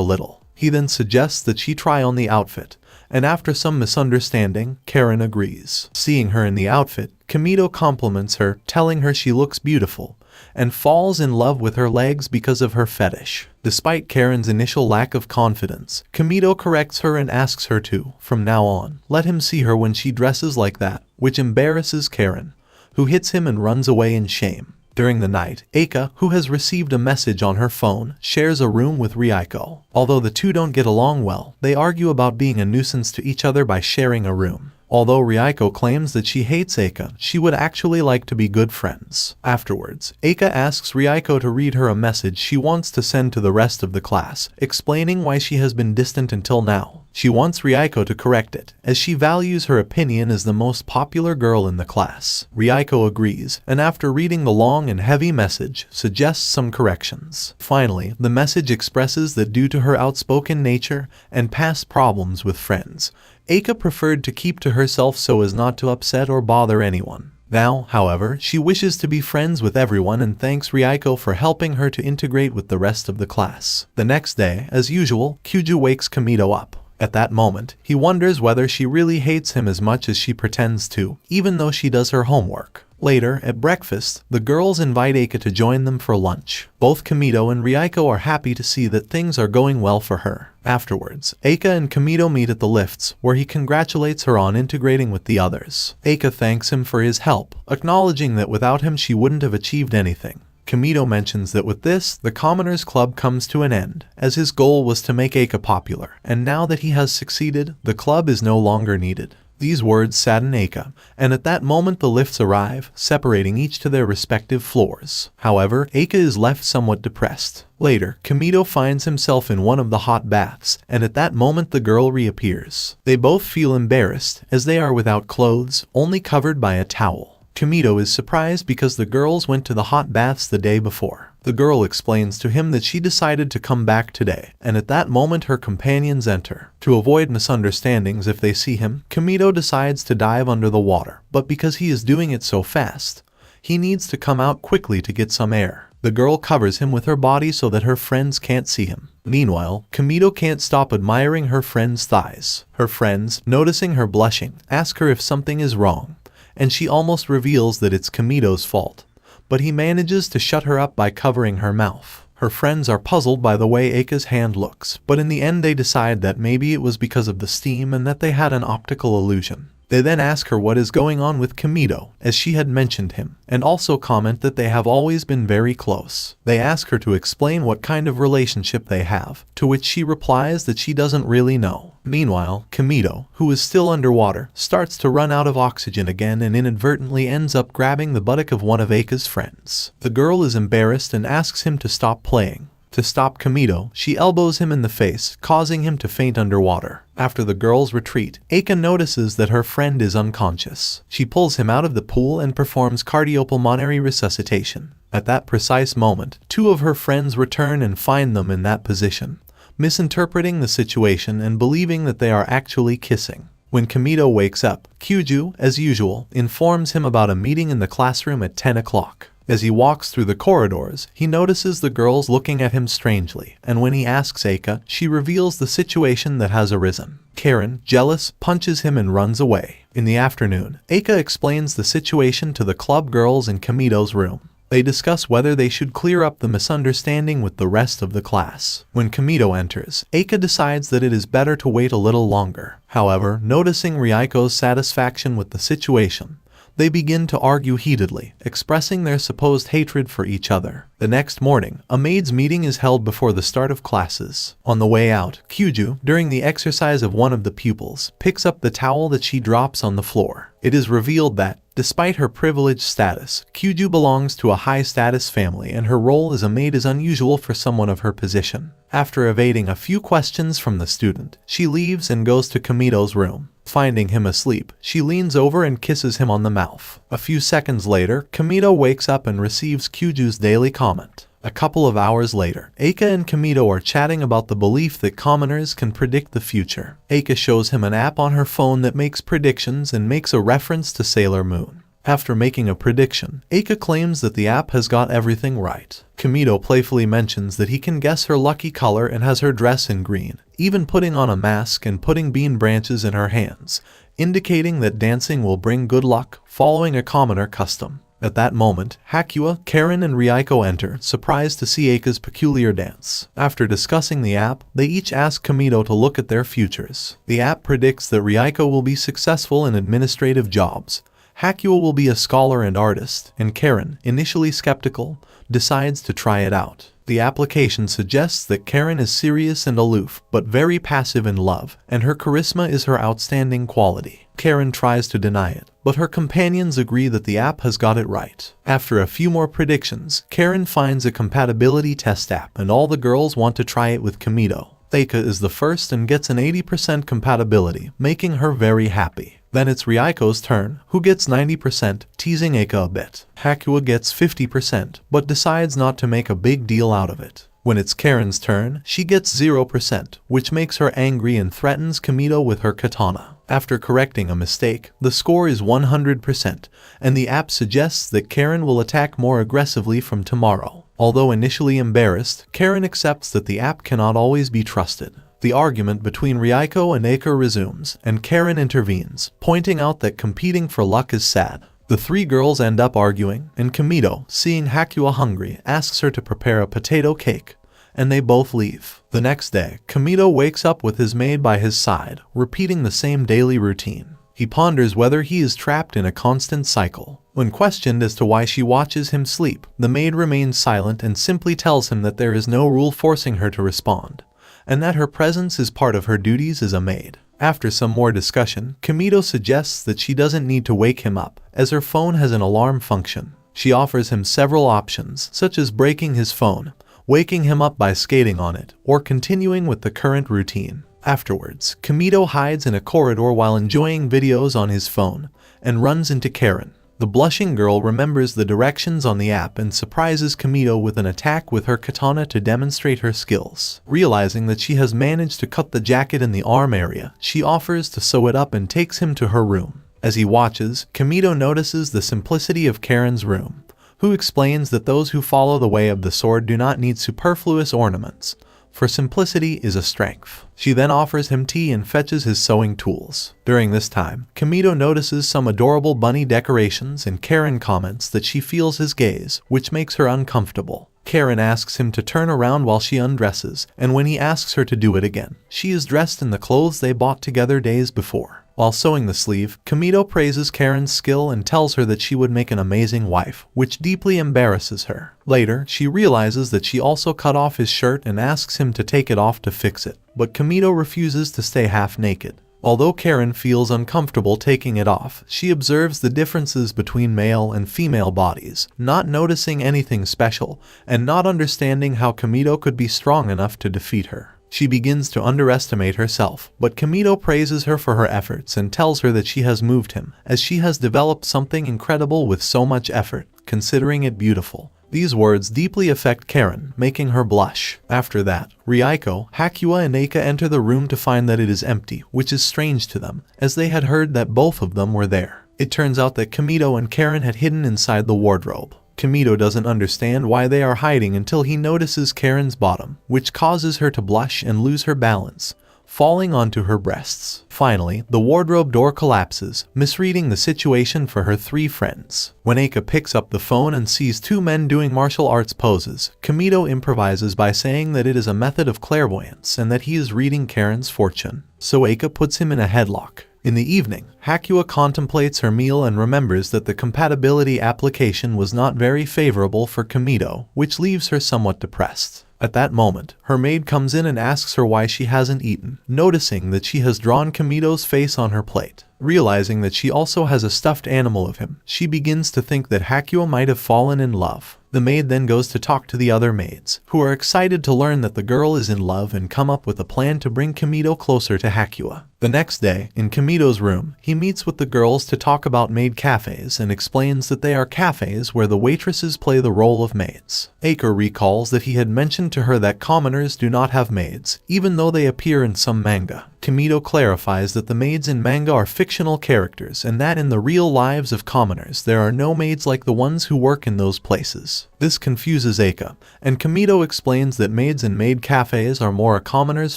[SPEAKER 1] little. He then suggests that she try on the outfit, and after some misunderstanding, Karen agrees. Seeing her in the outfit, Kamito compliments her, telling her she looks beautiful, and falls in love with her legs because of her fetish. Despite Karen's initial lack of confidence, Kamito corrects her and asks her to, from now on, let him see her when she dresses like that, which embarrasses Karen, who hits him and runs away in shame. During the night, Eika, who has received a message on her phone, shares a room with Ryuko. Although the two don't get along well, they argue about being a nuisance to each other by sharing a room. Although Ryuko claims that she hates Eika, she would actually like to be good friends. Afterwards, Eika asks Ryuko to read her a message she wants to send to the rest of the class, explaining why she has been distant until now. She wants Ryuko to correct it, as she values her opinion as the most popular girl in the class. Ryuko agrees, and after reading the long and heavy message, suggests some corrections. Finally, the message expresses that due to her outspoken nature and past problems with friends, Eika preferred to keep to herself so as not to upset or bother anyone. Now, however, she wishes to be friends with everyone and thanks Ryuko for helping her to integrate with the rest of the class. The next day, as usual, Kyuju wakes Kamito up. At that moment, he wonders whether she really hates him as much as she pretends to, even though she does her homework. Later, at breakfast, the girls invite Eika to join them for lunch. Both Kamito and Ryuko are happy to see that things are going well for her. Afterwards, Eika and Kamito meet at the lifts, where he congratulates her on integrating with the others. Eika thanks him for his help, acknowledging that without him she wouldn't have achieved anything. Kamito mentions that with this, the Commoners Club comes to an end, as his goal was to make Eika popular, and now that he has succeeded, the club is no longer needed. These words sadden Eika, and at that moment the lifts arrive, separating each to their respective floors. However, Eika is left somewhat depressed. Later, Kamito finds himself in one of the hot baths, and at that moment the girl reappears. They both feel embarrassed, as they are without clothes, only covered by a towel. Kamito is surprised because the girls went to the hot baths the day before. The girl explains to him that she decided to come back today, and at that moment her companions enter. To avoid misunderstandings if they see him, Kamito decides to dive under the water, but because he is doing it so fast, he needs to come out quickly to get some air. The girl covers him with her body so that her friends can't see him. Meanwhile, Kamito can't stop admiring her friend's thighs. Her friends, noticing her blushing, ask her if something is wrong, and she almost reveals that it's Kamito's fault. But he manages to shut her up by covering her mouth. Her friends are puzzled by the way Eika's hand looks, but in the end they decide that maybe it was because of the steam and that they had an optical illusion. They then ask her what is going on with Kamito, as she had mentioned him, and also comment that they have always been very close. They ask her to explain what kind of relationship they have, to which she replies that she doesn't really know. Meanwhile, Kamito, who is still underwater, starts to run out of oxygen again and inadvertently ends up grabbing the buttock of one of Eika's friends. The girl is embarrassed and asks him to stop playing. To stop Kamito, she elbows him in the face, causing him to faint underwater. After the girls retreat, Eika notices that her friend is unconscious. She pulls him out of the pool and performs cardiopulmonary resuscitation. At that precise moment, two of her friends return and find them in that position, misinterpreting the situation and believing that they are actually kissing. When Kamito wakes up, Kyuju, as usual, informs him about a meeting in the classroom at 10 o'clock. As he walks through the corridors, he notices the girls looking at him strangely, and when he asks Eika, she reveals the situation that has arisen. Karen, jealous, punches him and runs away. In the afternoon, Eika explains the situation to the club girls in Kamito's room. They discuss whether they should clear up the misunderstanding with the rest of the class. When Kamito enters, Eika decides that it is better to wait a little longer. However, noticing Ryuko's satisfaction with the situation, They begin to argue heatedly, expressing their supposed hatred for each other. The next morning, a maids' meeting is held before the start of classes. On the way out, Kyuju, during the exercise of one of the pupils, picks up the towel that she drops on the floor. It is revealed that, despite her privileged status, Kyuju belongs to a high-status family and her role as a maid is unusual for someone of her position. After evading a few questions from the student, she leaves and goes to Kamito's room. Finding him asleep, she leans over and kisses him on the mouth. A few seconds later, Kamito wakes up and receives Kyuju's daily comment. A couple of hours later, Eika and Kamito are chatting about the belief that commoners can predict the future. Eika shows him an app on her phone that makes predictions and makes a reference to Sailor Moon. After making a prediction, Eika claims that the app has got everything right. Kamito playfully mentions that he can guess her lucky color and has her dress in green, even putting on a mask and putting bean branches in her hands, indicating that dancing will bring good luck, following a commoner custom. At that moment, Hakua, Karen, and Ryuko enter, surprised to see Eika's peculiar dance. After discussing the app, they each ask Kamito to look at their futures. The app predicts that Ryuko will be successful in administrative jobs. Hakua will be a scholar and artist, and Karen, initially skeptical, decides to try it out. The application suggests that Karen is serious and aloof, but very passive in love, and her charisma is her outstanding quality. Karen tries to deny it, but her companions agree that the app has got it right. After a few more predictions, Karen finds a compatibility test app and all the girls want to try it with Kamito. Eika is the first and gets an 80% compatibility, making her very happy. Then it's Ryuko's turn, who gets 90%, teasing Eika a bit. Hakua gets 50%, but decides not to make a big deal out of it. When it's Karen's turn, she gets 0%, which makes her angry and threatens Kamito with her katana. After correcting a mistake, the score is 100%, and the app suggests that Karen will attack more aggressively from tomorrow. Although initially embarrassed, Karen accepts that the app cannot always be trusted. The argument between Ryuko and Eika resumes, and Karen intervenes, pointing out that competing for luck is sad. The three girls end up arguing, and Kamito, seeing Hakua hungry, asks her to prepare a potato cake, and they both leave. The next day, Kamito wakes up with his maid by his side, repeating the same daily routine. He ponders whether he is trapped in a constant cycle. When questioned as to why she watches him sleep, the maid remains silent and simply tells him that there is no rule forcing her to respond, and that her presence is part of her duties as a maid. After some more discussion, Kamito suggests that she doesn't need to wake him up, as her phone has an alarm function. She offers him several options, such as breaking his phone, waking him up by skating on it, or continuing with the current routine. Afterwards, Kamito hides in a corridor while enjoying videos on his phone, and runs into Karen. The blushing girl remembers the directions on the app and surprises Kamito with an attack with her katana to demonstrate her skills. Realizing that she has managed to cut the jacket in the arm area, she offers to sew it up and takes him to her room. As he watches, Kamito notices the simplicity of Karen's room, who explains that those who follow the way of the sword do not need superfluous ornaments, for simplicity is a strength. She then offers him tea and fetches his sewing tools. During this time, Kamito notices some adorable bunny decorations and Karen comments that she feels his gaze, which makes her uncomfortable. Karen asks him to turn around while she undresses, and when he asks her to do it again, she is dressed in the clothes they bought together days before. While sewing the sleeve, Kamito praises Karen's skill and tells her that she would make an amazing wife, which deeply embarrasses her. Later, she realizes that she also cut off his shirt and asks him to take it off to fix it, but Kamito refuses to stay half naked. Although Karen feels uncomfortable taking it off, she observes the differences between male and female bodies, not noticing anything special, and not understanding how Kamito could be strong enough to defeat her. She begins to underestimate herself, but Kamito praises her for her efforts and tells her that she has moved him, as she has developed something incredible with so much effort, considering it beautiful. These words deeply affect Karen, making her blush. After that, Ryuko, Hakua, and Eika enter the room to find that it is empty, which is strange to them, as they had heard that both of them were there. It turns out that Kamito and Karen had hidden inside the wardrobe. Kamito doesn't understand why they are hiding until he notices Karen's bottom, which causes her to blush and lose her balance, falling onto her breasts. Finally, the wardrobe door collapses, misreading the situation for her three friends. When Eika picks up the phone and sees two men doing martial arts poses, Kamito improvises by saying that it is a method of clairvoyance and that he is reading Karen's fortune. So Eika puts him in a headlock. In the evening, Hakua contemplates her meal and remembers that the compatibility application was not very favorable for Kamido, which leaves her somewhat depressed. At that moment, her maid comes in and asks her why she hasn't eaten, noticing that she has drawn Kamido's face on her plate. Realizing that she also has a stuffed animal of him, she begins to think that Hakua might have fallen in love. The maid then goes to talk to the other maids, who are excited to learn that the girl is in love and come up with a plan to bring Kamido closer to Hakua. The next day, in Kamido's room, he meets with the girls to talk about maid cafes and explains that they are cafes where the waitresses play the role of maids. Aker recalls that he had mentioned to her that commoners do not have maids, even though they appear in some manga. Kamido clarifies that the maids in manga are fictional characters and that in the real lives of commoners there are no maids like the ones who work in those places. This confuses Aika, and Kamido explains that maids in maid cafes are more a commoner's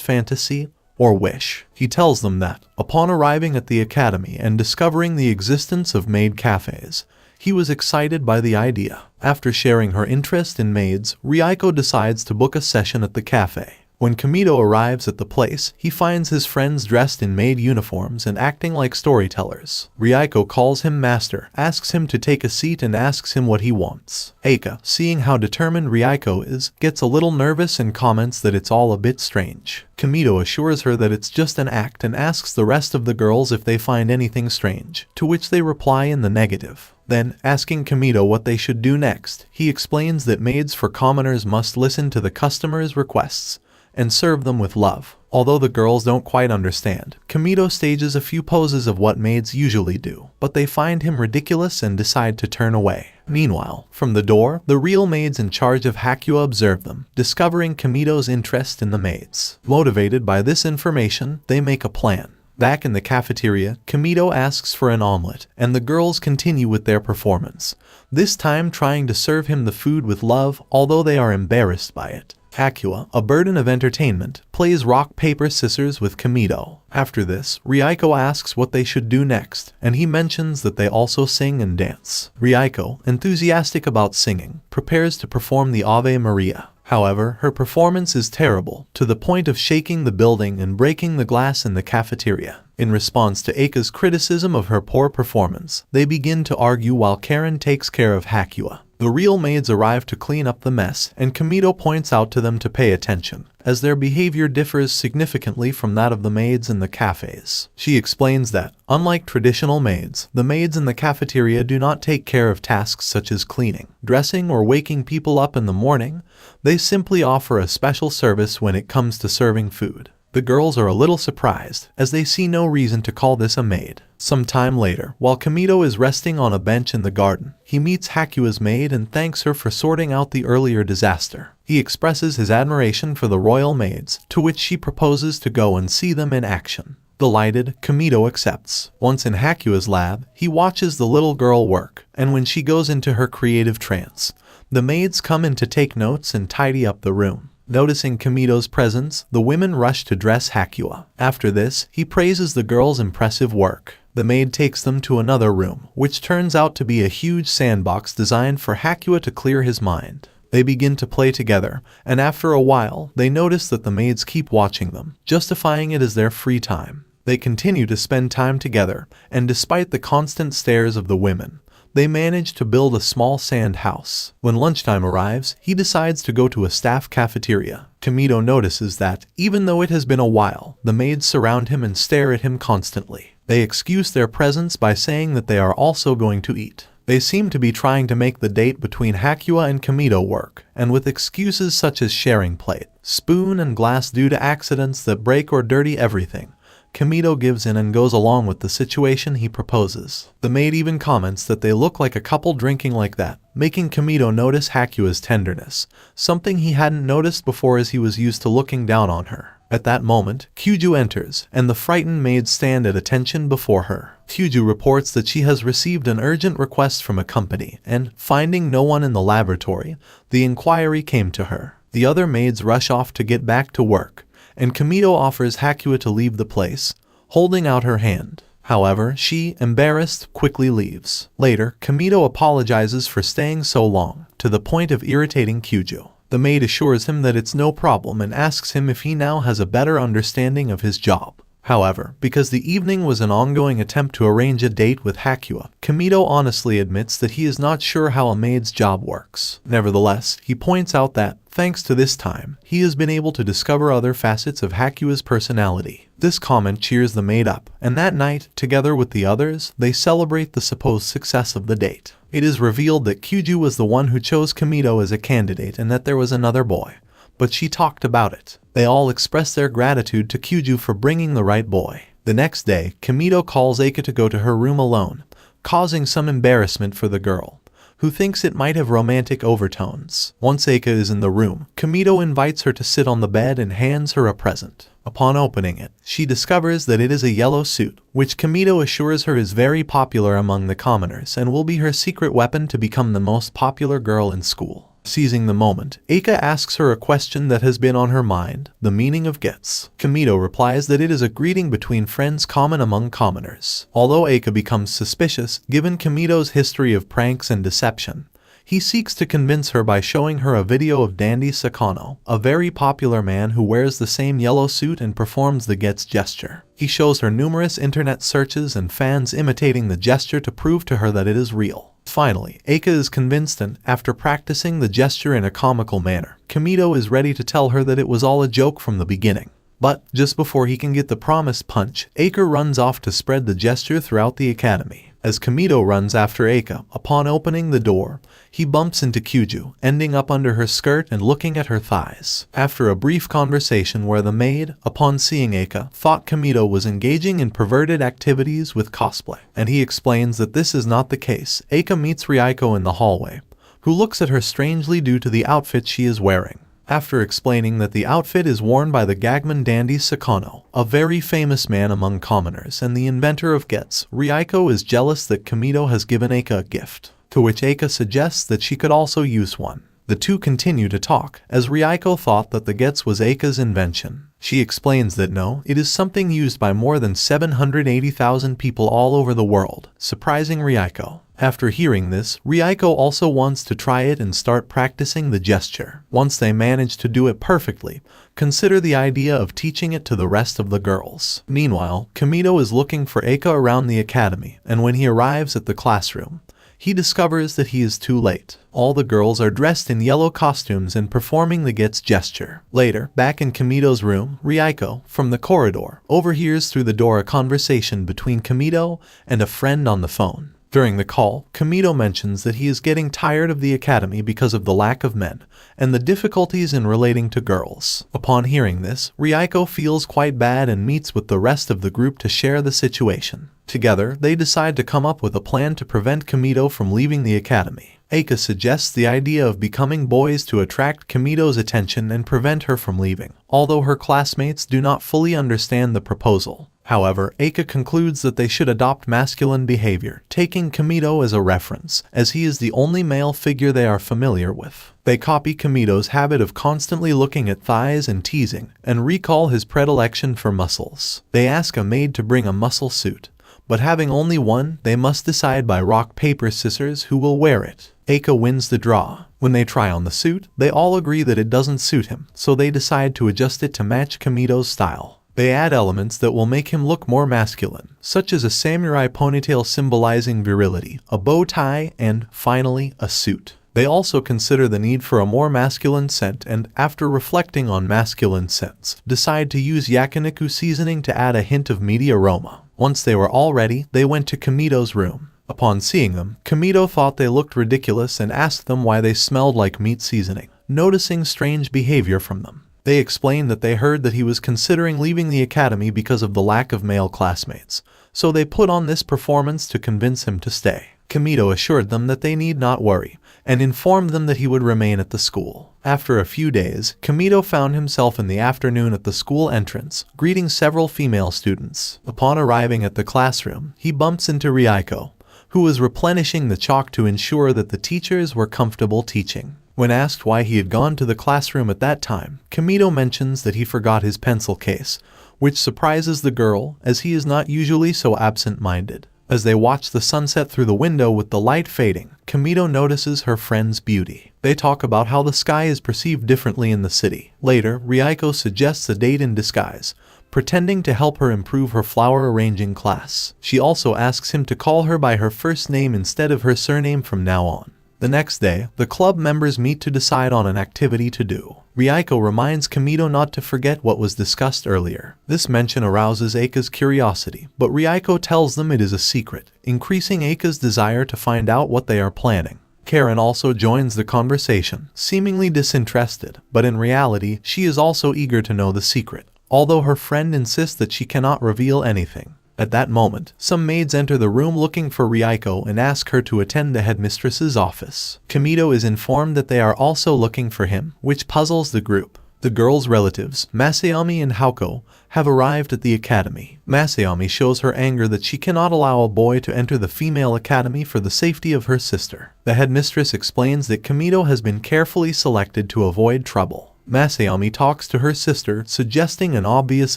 [SPEAKER 1] fantasy or wish. He tells them that, upon arriving at the academy and discovering the existence of maid cafes, he was excited by the idea. After sharing her interest in maids, Ryuko decides to book a session at the cafe. When Kamido arrives at the place, he finds his friends dressed in maid uniforms and acting like storytellers. Ryuko calls him master, asks him to take a seat and asks him what he wants. Eika, seeing how determined Ryuko is, gets a little nervous and comments that it's all a bit strange. Kamido assures her that it's just an act and asks the rest of the girls if they find anything strange, to which they reply in the negative. Then, asking Kamido what they should do next, he explains that maids for commoners must listen to the customers' requests and serve them with love. Although the girls don't quite understand, Kamido stages a few poses of what maids usually do, but they find him ridiculous and decide to turn away. Meanwhile, from the door, the real maids in charge of Hakua observe them, discovering Kamido's interest in the maids. Motivated by this information, they make a plan. Back in the cafeteria, Kamido asks for an omelet, and the girls continue with their performance, this time trying to serve him the food with love, although they are embarrassed by it. Hakua, a burden of entertainment, plays rock, paper, scissors with Kamido. After this, Ryuko asks what they should do next, and he mentions that they also sing and dance. Ryuko, enthusiastic about singing, prepares to perform the Ave Maria. However, her performance is terrible, to the point of shaking the building and breaking the glass in the cafeteria. In response to Eika's criticism of her poor performance, they begin to argue while Karen takes care of Hakua. The real maids arrive to clean up the mess, and Kamido points out to them to pay attention, as their behavior differs significantly from that of the maids in the cafes. She explains that, unlike traditional maids, the maids in the cafeteria do not take care of tasks such as cleaning, dressing, or waking people up in the morning. They simply offer a special service when it comes to serving food. The girls are a little surprised, as they see no reason to call this a maid. Some time later, while Kamido is resting on a bench in the garden, he meets Hakua's maid and thanks her for sorting out the earlier disaster. He expresses his admiration for the royal maids, to which she proposes to go and see them in action. Delighted, Kamido accepts. Once in Hakua's lab, he watches the little girl work, and when she goes into her creative trance, the maids come in to take notes and tidy up the room. Noticing Kamido's presence, the women rush to dress Hakua. After this, he praises the girl's impressive work. The maid takes them to another room, which turns out to be a huge sandbox designed for Hakua to clear his mind. They begin to play together, and after a while, they notice that the maids keep watching them, justifying it as their free time. They continue to spend time together, and despite the constant stares of the women, they manage to build a small sand house. When lunchtime arrives, he decides to go to a staff cafeteria. Kamido notices that, even though it has been a while, the maids surround him and stare at him constantly. They excuse their presence by saying that they are also going to eat. They seem to be trying to make the date between Hakua and Kamido work, and with excuses such as sharing plate, spoon, and glass due to accidents that break or dirty everything, Kamido gives in and goes along with the situation he proposes. The maid even comments that they look like a couple drinking like that, making Kamido notice Hakua's tenderness, something he hadn't noticed before as he was used to looking down on her. At that moment, Kyuju enters, and the frightened maids stand at attention before her. Kyuju reports that she has received an urgent request from a company, and, finding no one in the laboratory, the inquiry came to her. The other maids rush off to get back to work, and Kamido offers Hakua to leave the place, holding out her hand. However, she, embarrassed, quickly leaves. Later, Kamido apologizes for staying so long, to the point of irritating Kyuju. The maid assures him that it's no problem and asks him if he now has a better understanding of his job. However, because the evening was an ongoing attempt to arrange a date with Hakua, Kamito honestly admits that he is not sure how a maid's job works. Nevertheless, he points out that, thanks to this time, he has been able to discover other facets of Hakua's personality. This comment cheers the maid up, and that night, together with the others, they celebrate the supposed success of the date. It is revealed that Kyuju was the one who chose Kamito as a candidate and that there was another boy. But she talked about it. They all express their gratitude to Kyuju for bringing the right boy. The next day, Kamito calls Eika to go to her room alone, causing some embarrassment for the girl, who thinks it might have romantic overtones. Once Eika is in the room, Kamito invites her to sit on the bed and hands her a present. Upon opening it, she discovers that it is a yellow suit, which Kamito assures her is very popular among the commoners and will be her secret weapon to become the most popular girl in school. Seizing the moment, Eika asks her a question that has been on her mind, the meaning of gets. Kamito replies that it is a greeting between friends common among commoners. Although Eika becomes suspicious, given Kamito's history of pranks and deception, he seeks to convince her by showing her a video of Dandy Sakano, a very popular man who wears the same yellow suit and performs the gets gesture. He shows her numerous internet searches and fans imitating the gesture to prove to her that it is real. Finally, Eika is convinced and, after practicing the gesture in a comical manner, Kamito is ready to tell her that it was all a joke from the beginning. But, just before he can get the promised punch, Eika runs off to spread the gesture throughout the academy. As Kamito runs after Eika, upon opening the door, he bumps into Kyuju, ending up under her skirt and looking at her thighs. After a brief conversation where the maid, upon seeing Eika, thought Kamito was engaging in perverted activities with cosplay, and he explains that this is not the case, Eika meets Ryuko in the hallway, who looks at her strangely due to the outfit she is wearing. After explaining that the outfit is worn by the gagman Dandy Sakano, a very famous man among commoners and the inventor of gets, Ryuko is jealous that Kamito has given Eika a gift, to which Eika suggests that she could also use one. The two continue to talk, as Ryuko thought that the gets was Eika's invention. She explains that no, it is something used by more than 780,000 people all over the world, surprising Ryuko. After hearing this, Ryuko also wants to try it and start practicing the gesture. Once they manage to do it perfectly, consider the idea of teaching it to the rest of the girls. Meanwhile, Kamito is looking for Eika around the academy, and when he arrives at the classroom, he discovers that he is too late. All the girls are dressed in yellow costumes and performing the gets gesture. Later, back in Kamito's room, Ryuko, from the corridor, overhears through the door a conversation between Kamito and a friend on the phone. During the call, Kamito mentions that he is getting tired of the academy because of the lack of men and the difficulties in relating to girls. Upon hearing this, Ryuko feels quite bad and meets with the rest of the group to share the situation. Together, they decide to come up with a plan to prevent Kamito from leaving the academy. Eika suggests the idea of becoming boys to attract Kamito's attention and prevent her from leaving, although her classmates do not fully understand the proposal. However, Eika concludes that they should adopt masculine behavior, taking Kamito as a reference, as he is the only male figure they are familiar with. They copy Kamito's habit of constantly looking at thighs and teasing, and recall his predilection for muscles. They ask a maid to bring a muscle suit, but having only one, they must decide by rock, paper, scissors who will wear it. Eika wins the draw. When they try on the suit, they all agree that it doesn't suit him, so they decide to adjust it to match Kamito's style. They add elements that will make him look more masculine, such as a samurai ponytail symbolizing virility, a bow tie, and, finally, a suit. They also consider the need for a more masculine scent and, after reflecting on masculine scents, decide to use yakiniku seasoning to add a hint of meaty aroma. Once they were all ready, they went to Kamito's room. Upon seeing them, Kamito thought they looked ridiculous and asked them why they smelled like meat seasoning, noticing strange behavior from them. They explained that they heard that he was considering leaving the academy because of the lack of male classmates, so they put on this performance to convince him to stay. Kamito assured them that they need not worry, and informed them that he would remain at the school. After a few days, Kamito found himself in the afternoon at the school entrance, greeting several female students. Upon arriving at the classroom, he bumps into Ryuko, who was replenishing the chalk to ensure that the teachers were comfortable teaching. When asked why he had gone to the classroom at that time, Kamito mentions that he forgot his pencil case, which surprises the girl as he is not usually so absent-minded. As they watch the sunset through the window with the light fading, Kamito notices her friend's beauty. They talk about how the sky is perceived differently in the city. Later, Ryuko suggests a date in disguise, pretending to help her improve her flower arranging class. She also asks him to call her by her first name instead of her surname from now on. The next day, the club members meet to decide on an activity to do. Ryuko reminds Kamito not to forget what was discussed earlier. This mention arouses Eika's curiosity, but Ryuko tells them it is a secret, increasing Eika's desire to find out what they are planning. Karen also joins the conversation, seemingly disinterested, but in reality, she is also eager to know the secret, although her friend insists that she cannot reveal anything. At that moment, some maids enter the room looking for Ryuko and ask her to attend the headmistress's office. Kamito is informed that they are also looking for him, which puzzles the group. The girls' relatives, Masayami and Hauko, have arrived at the academy. Masayami shows her anger that she cannot allow a boy to enter the female academy for the safety of her sister. The headmistress explains that Kamito has been carefully selected to avoid trouble. Masayami talks to her sister, suggesting an obvious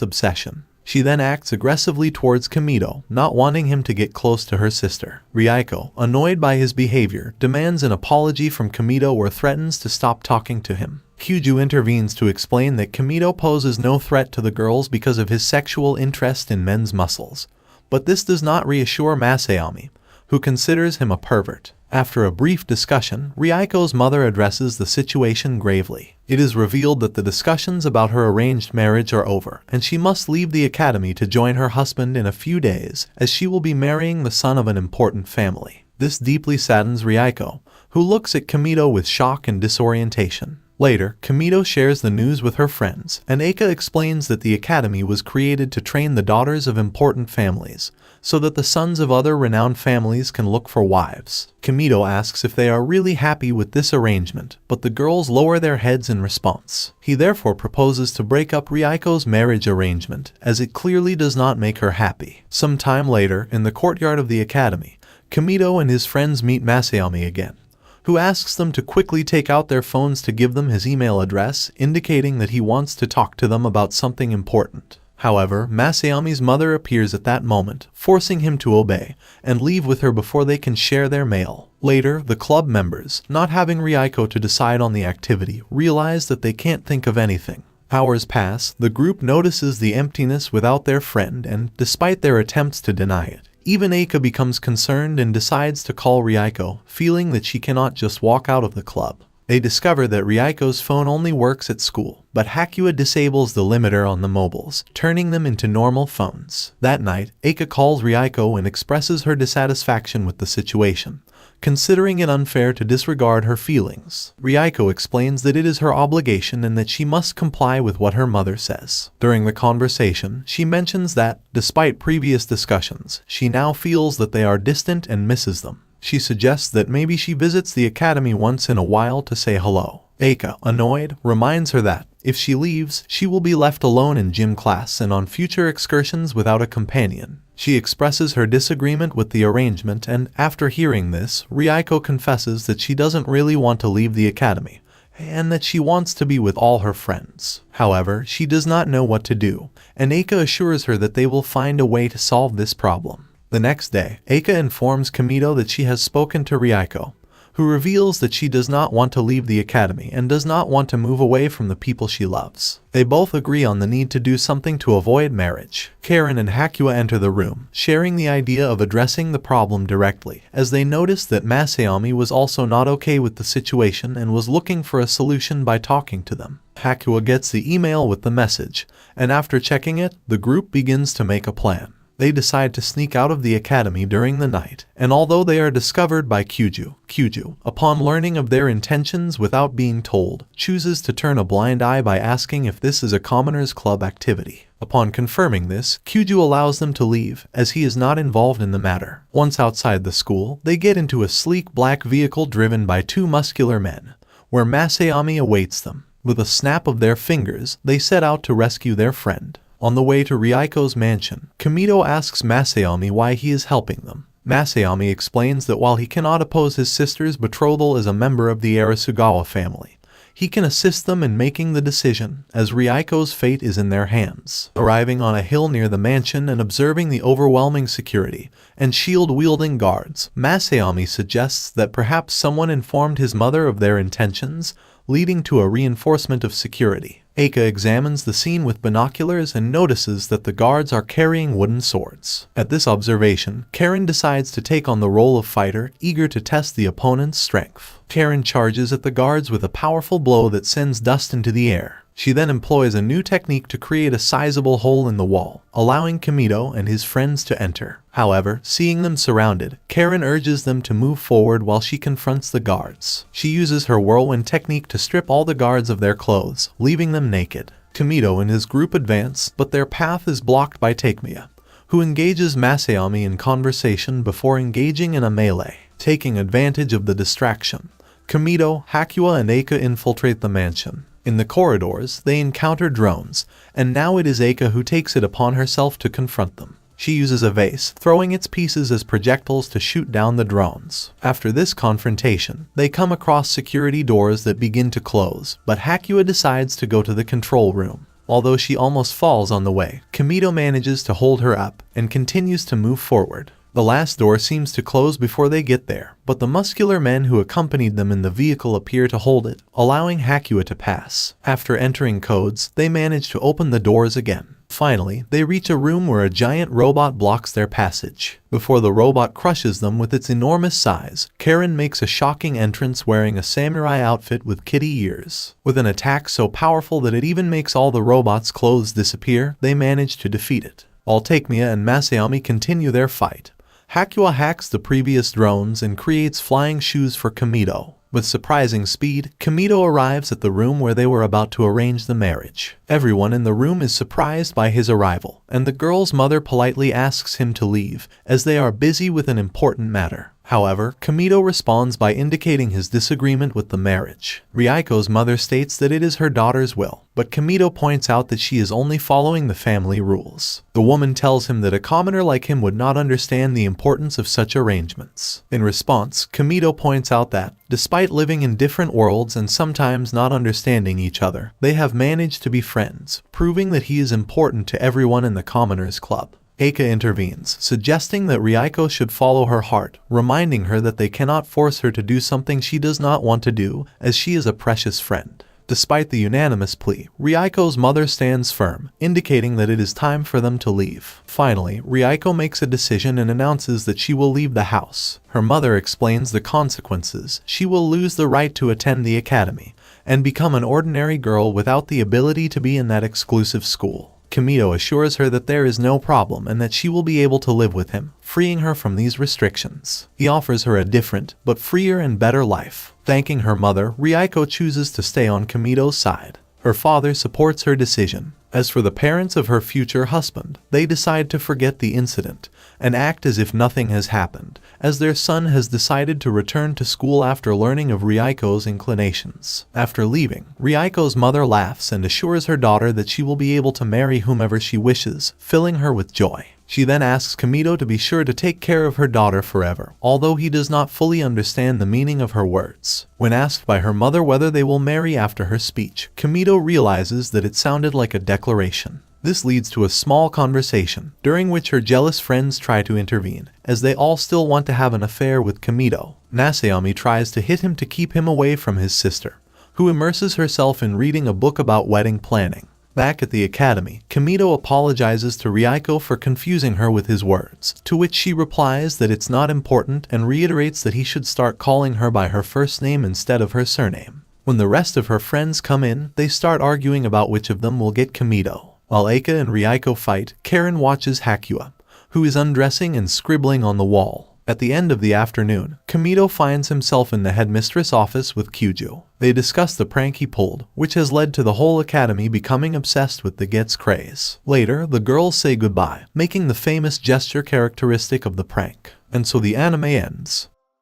[SPEAKER 1] obsession. She then acts aggressively towards Kamito, not wanting him to get close to her sister. Ryuko, annoyed by his behavior, demands an apology from Kamito or threatens to stop talking to him. Kyuju intervenes to explain that Kamito poses no threat to the girls because of his sexual interest in men's muscles. But this does not reassure Masayami, who considers him a pervert. After a brief discussion, Ryuko's mother addresses the situation gravely. It is revealed that the discussions about her arranged marriage are over, and she must leave the academy to join her husband in a few days, as she will be marrying the son of an important family. This deeply saddens Ryuko, who looks at Kamito with shock and disorientation. Later, Kamito shares the news with her friends, and Eika explains that the academy was created to train the daughters of important families, so that the sons of other renowned families can look for wives. Kamito asks if they are really happy with this arrangement, but the girls lower their heads in response. He therefore proposes to break up Ryuko's marriage arrangement, as it clearly does not make her happy. Some time later, in the courtyard of the academy, Kamito and his friends meet Masayami again, who asks them to quickly take out their phones to give them his email address, indicating that he wants to talk to them about something important. However, Masayami's mother appears at that moment, forcing him to obey and leave with her before they can share their mail. Later, the club members, not having Ryuko to decide on the activity, realize that they can't think of anything. Hours pass, the group notices the emptiness without their friend, and, despite their attempts to deny it, even Eika becomes concerned and decides to call Ryuko, feeling that she cannot just walk out of the club. They discover that Ryuko's phone only works at school, but Hakua disables the limiter on the mobiles, turning them into normal phones. That night, Eika calls Ryuko and expresses her dissatisfaction with the situation, considering it unfair to disregard her feelings. Ryuko explains that it is her obligation and that she must comply with what her mother says. During the conversation, she mentions that, despite previous discussions, she now feels that they are distant and misses them. She suggests that maybe she visits the academy once in a while to say hello. Eika, annoyed, reminds her that, if she leaves, she will be left alone in gym class and on future excursions without a companion. She expresses her disagreement with the arrangement, and after hearing this, Ryuko confesses that she doesn't really want to leave the academy, and that she wants to be with all her friends. However, she does not know what to do, and Eika assures her that they will find a way to solve this problem. The next day, Eika informs Kamito that she has spoken to Ryuko, who reveals that she does not want to leave the academy and does not want to move away from the people she loves. They both agree on the need to do something to avoid marriage. Karen and Hakua enter the room, sharing the idea of addressing the problem directly, as they notice that Masayami was also not okay with the situation and was looking for a solution by talking to them. Hakua gets the email with the message, and after checking it, the group begins to make a plan. They decide to sneak out of the academy during the night, and although they are discovered by Kyuju, upon learning of their intentions without being told, chooses to turn a blind eye by asking if this is a commoners club activity. Upon confirming this, Kyuju allows them to leave, as he is not involved in the matter. Once outside the school, they get into a sleek black vehicle driven by two muscular men, where Masayami awaits them. With a snap of their fingers, they set out to rescue their friend. On the way to Ryuko's mansion, Kamito asks Masayami why he is helping them. Masayami explains that while he cannot oppose his sister's betrothal as a member of the Arasugawa family, he can assist them in making the decision, as Ryuko's fate is in their hands. Arriving on a hill near the mansion and observing the overwhelming security and shield-wielding guards, Masayami suggests that perhaps someone informed his mother of their intentions, leading to a reinforcement of security. Eika examines the scene with binoculars and notices that the guards are carrying wooden swords. At this observation, Karen decides to take on the role of fighter, eager to test the opponent's strength. Karen charges at the guards with a powerful blow that sends dust into the air. She then employs a new technique to create a sizable hole in the wall, allowing Kamito and his friends to enter. However, seeing them surrounded, Karen urges them to move forward while she confronts the guards. She uses her whirlwind technique to strip all the guards of their clothes, leaving them naked. Kamito and his group advance, but their path is blocked by Takemiya, who engages Masayami in conversation before engaging in a melee. Taking advantage of the distraction, Kamito, Hakua, and Eika infiltrate the mansion. In the corridors, they encounter drones, and now it is Eika who takes it upon herself to confront them. She uses a vase, throwing its pieces as projectiles to shoot down the drones. After this confrontation, they come across security doors that begin to close, but Hakua decides to go to the control room. Although she almost falls on the way, Kamito manages to hold her up and continues to move forward. The last door seems to close before they get there, but the muscular men who accompanied them in the vehicle appear to hold it, allowing Hakua to pass. After entering codes, they manage to open the doors again. Finally, they reach a room where a giant robot blocks their passage. Before the robot crushes them with its enormous size, Karen makes a shocking entrance wearing a samurai outfit with kitty ears. With an attack so powerful that it even makes all the robot's clothes disappear, they manage to defeat it. While Takemiya and Masayami continue their fight, Hakua hacks the previous drones and creates flying shoes for Kamito. With surprising speed, Kamito arrives at the room where they were about to arrange the marriage. Everyone in the room is surprised by his arrival, and the girl's mother politely asks him to leave, as they are busy with an important matter. However, Kamito responds by indicating his disagreement with the marriage. Ryuko's mother states that it is her daughter's will, but Kamito points out that she is only following the family rules. The woman tells him that a commoner like him would not understand the importance of such arrangements. In response, Kamito points out that, despite living in different worlds and sometimes not understanding each other, they have managed to be friends, proving that he is important to everyone in the Commoners Club. Eika intervenes, suggesting that Ryuko should follow her heart, reminding her that they cannot force her to do something she does not want to do, as she is a precious friend. Despite the unanimous plea, Ryuko's mother stands firm, indicating that it is time for them to leave. Finally, Ryuko makes a decision and announces that she will leave the house. Her mother explains the consequences. She will lose the right to attend the academy, and become an ordinary girl without the ability to be in that exclusive school. Kamito assures her that there is no problem and that she will be able to live with him, freeing her from these restrictions. He offers her a different, but freer and better life. Thanking her mother, Ryuko chooses to stay on Kamito's side. Her father supports her decision. As for the parents of her future husband, they decide to forget the incident and act as if nothing has happened, as their son has decided to return to school after learning of Ryuko's inclinations. After leaving, Ryuko's mother laughs and assures her daughter that she will be able to marry whomever she wishes, filling her with joy. She then asks Kamito to be sure to take care of her daughter forever, although he does not fully understand the meaning of her words. When asked by her mother whether they will marry after her speech, Kamito realizes that it sounded like a declaration. This leads to a small conversation, during which her jealous friends try to intervene, as they all still want to have an affair with Kamito. Masayami tries to hit him to keep him away from his sister, who immerses herself in reading a book about wedding planning. Back at the academy, Kamito apologizes to Ryuko for confusing her with his words, to which she replies that it's not important and reiterates that he should start calling her by her first name instead of her surname. When the rest of her friends come in, they start arguing about which of them will get Kamito. While Eika and Ryuko fight, Karen watches Hakua, who is undressing and scribbling on the wall. At the end of the afternoon, Kamito finds himself in the headmistress' office with Kyujo. They discuss the prank he pulled, which has led to the whole academy becoming obsessed with the Gets craze. Later, the girls say goodbye, making the famous gesture characteristic of the prank. And so the anime ends.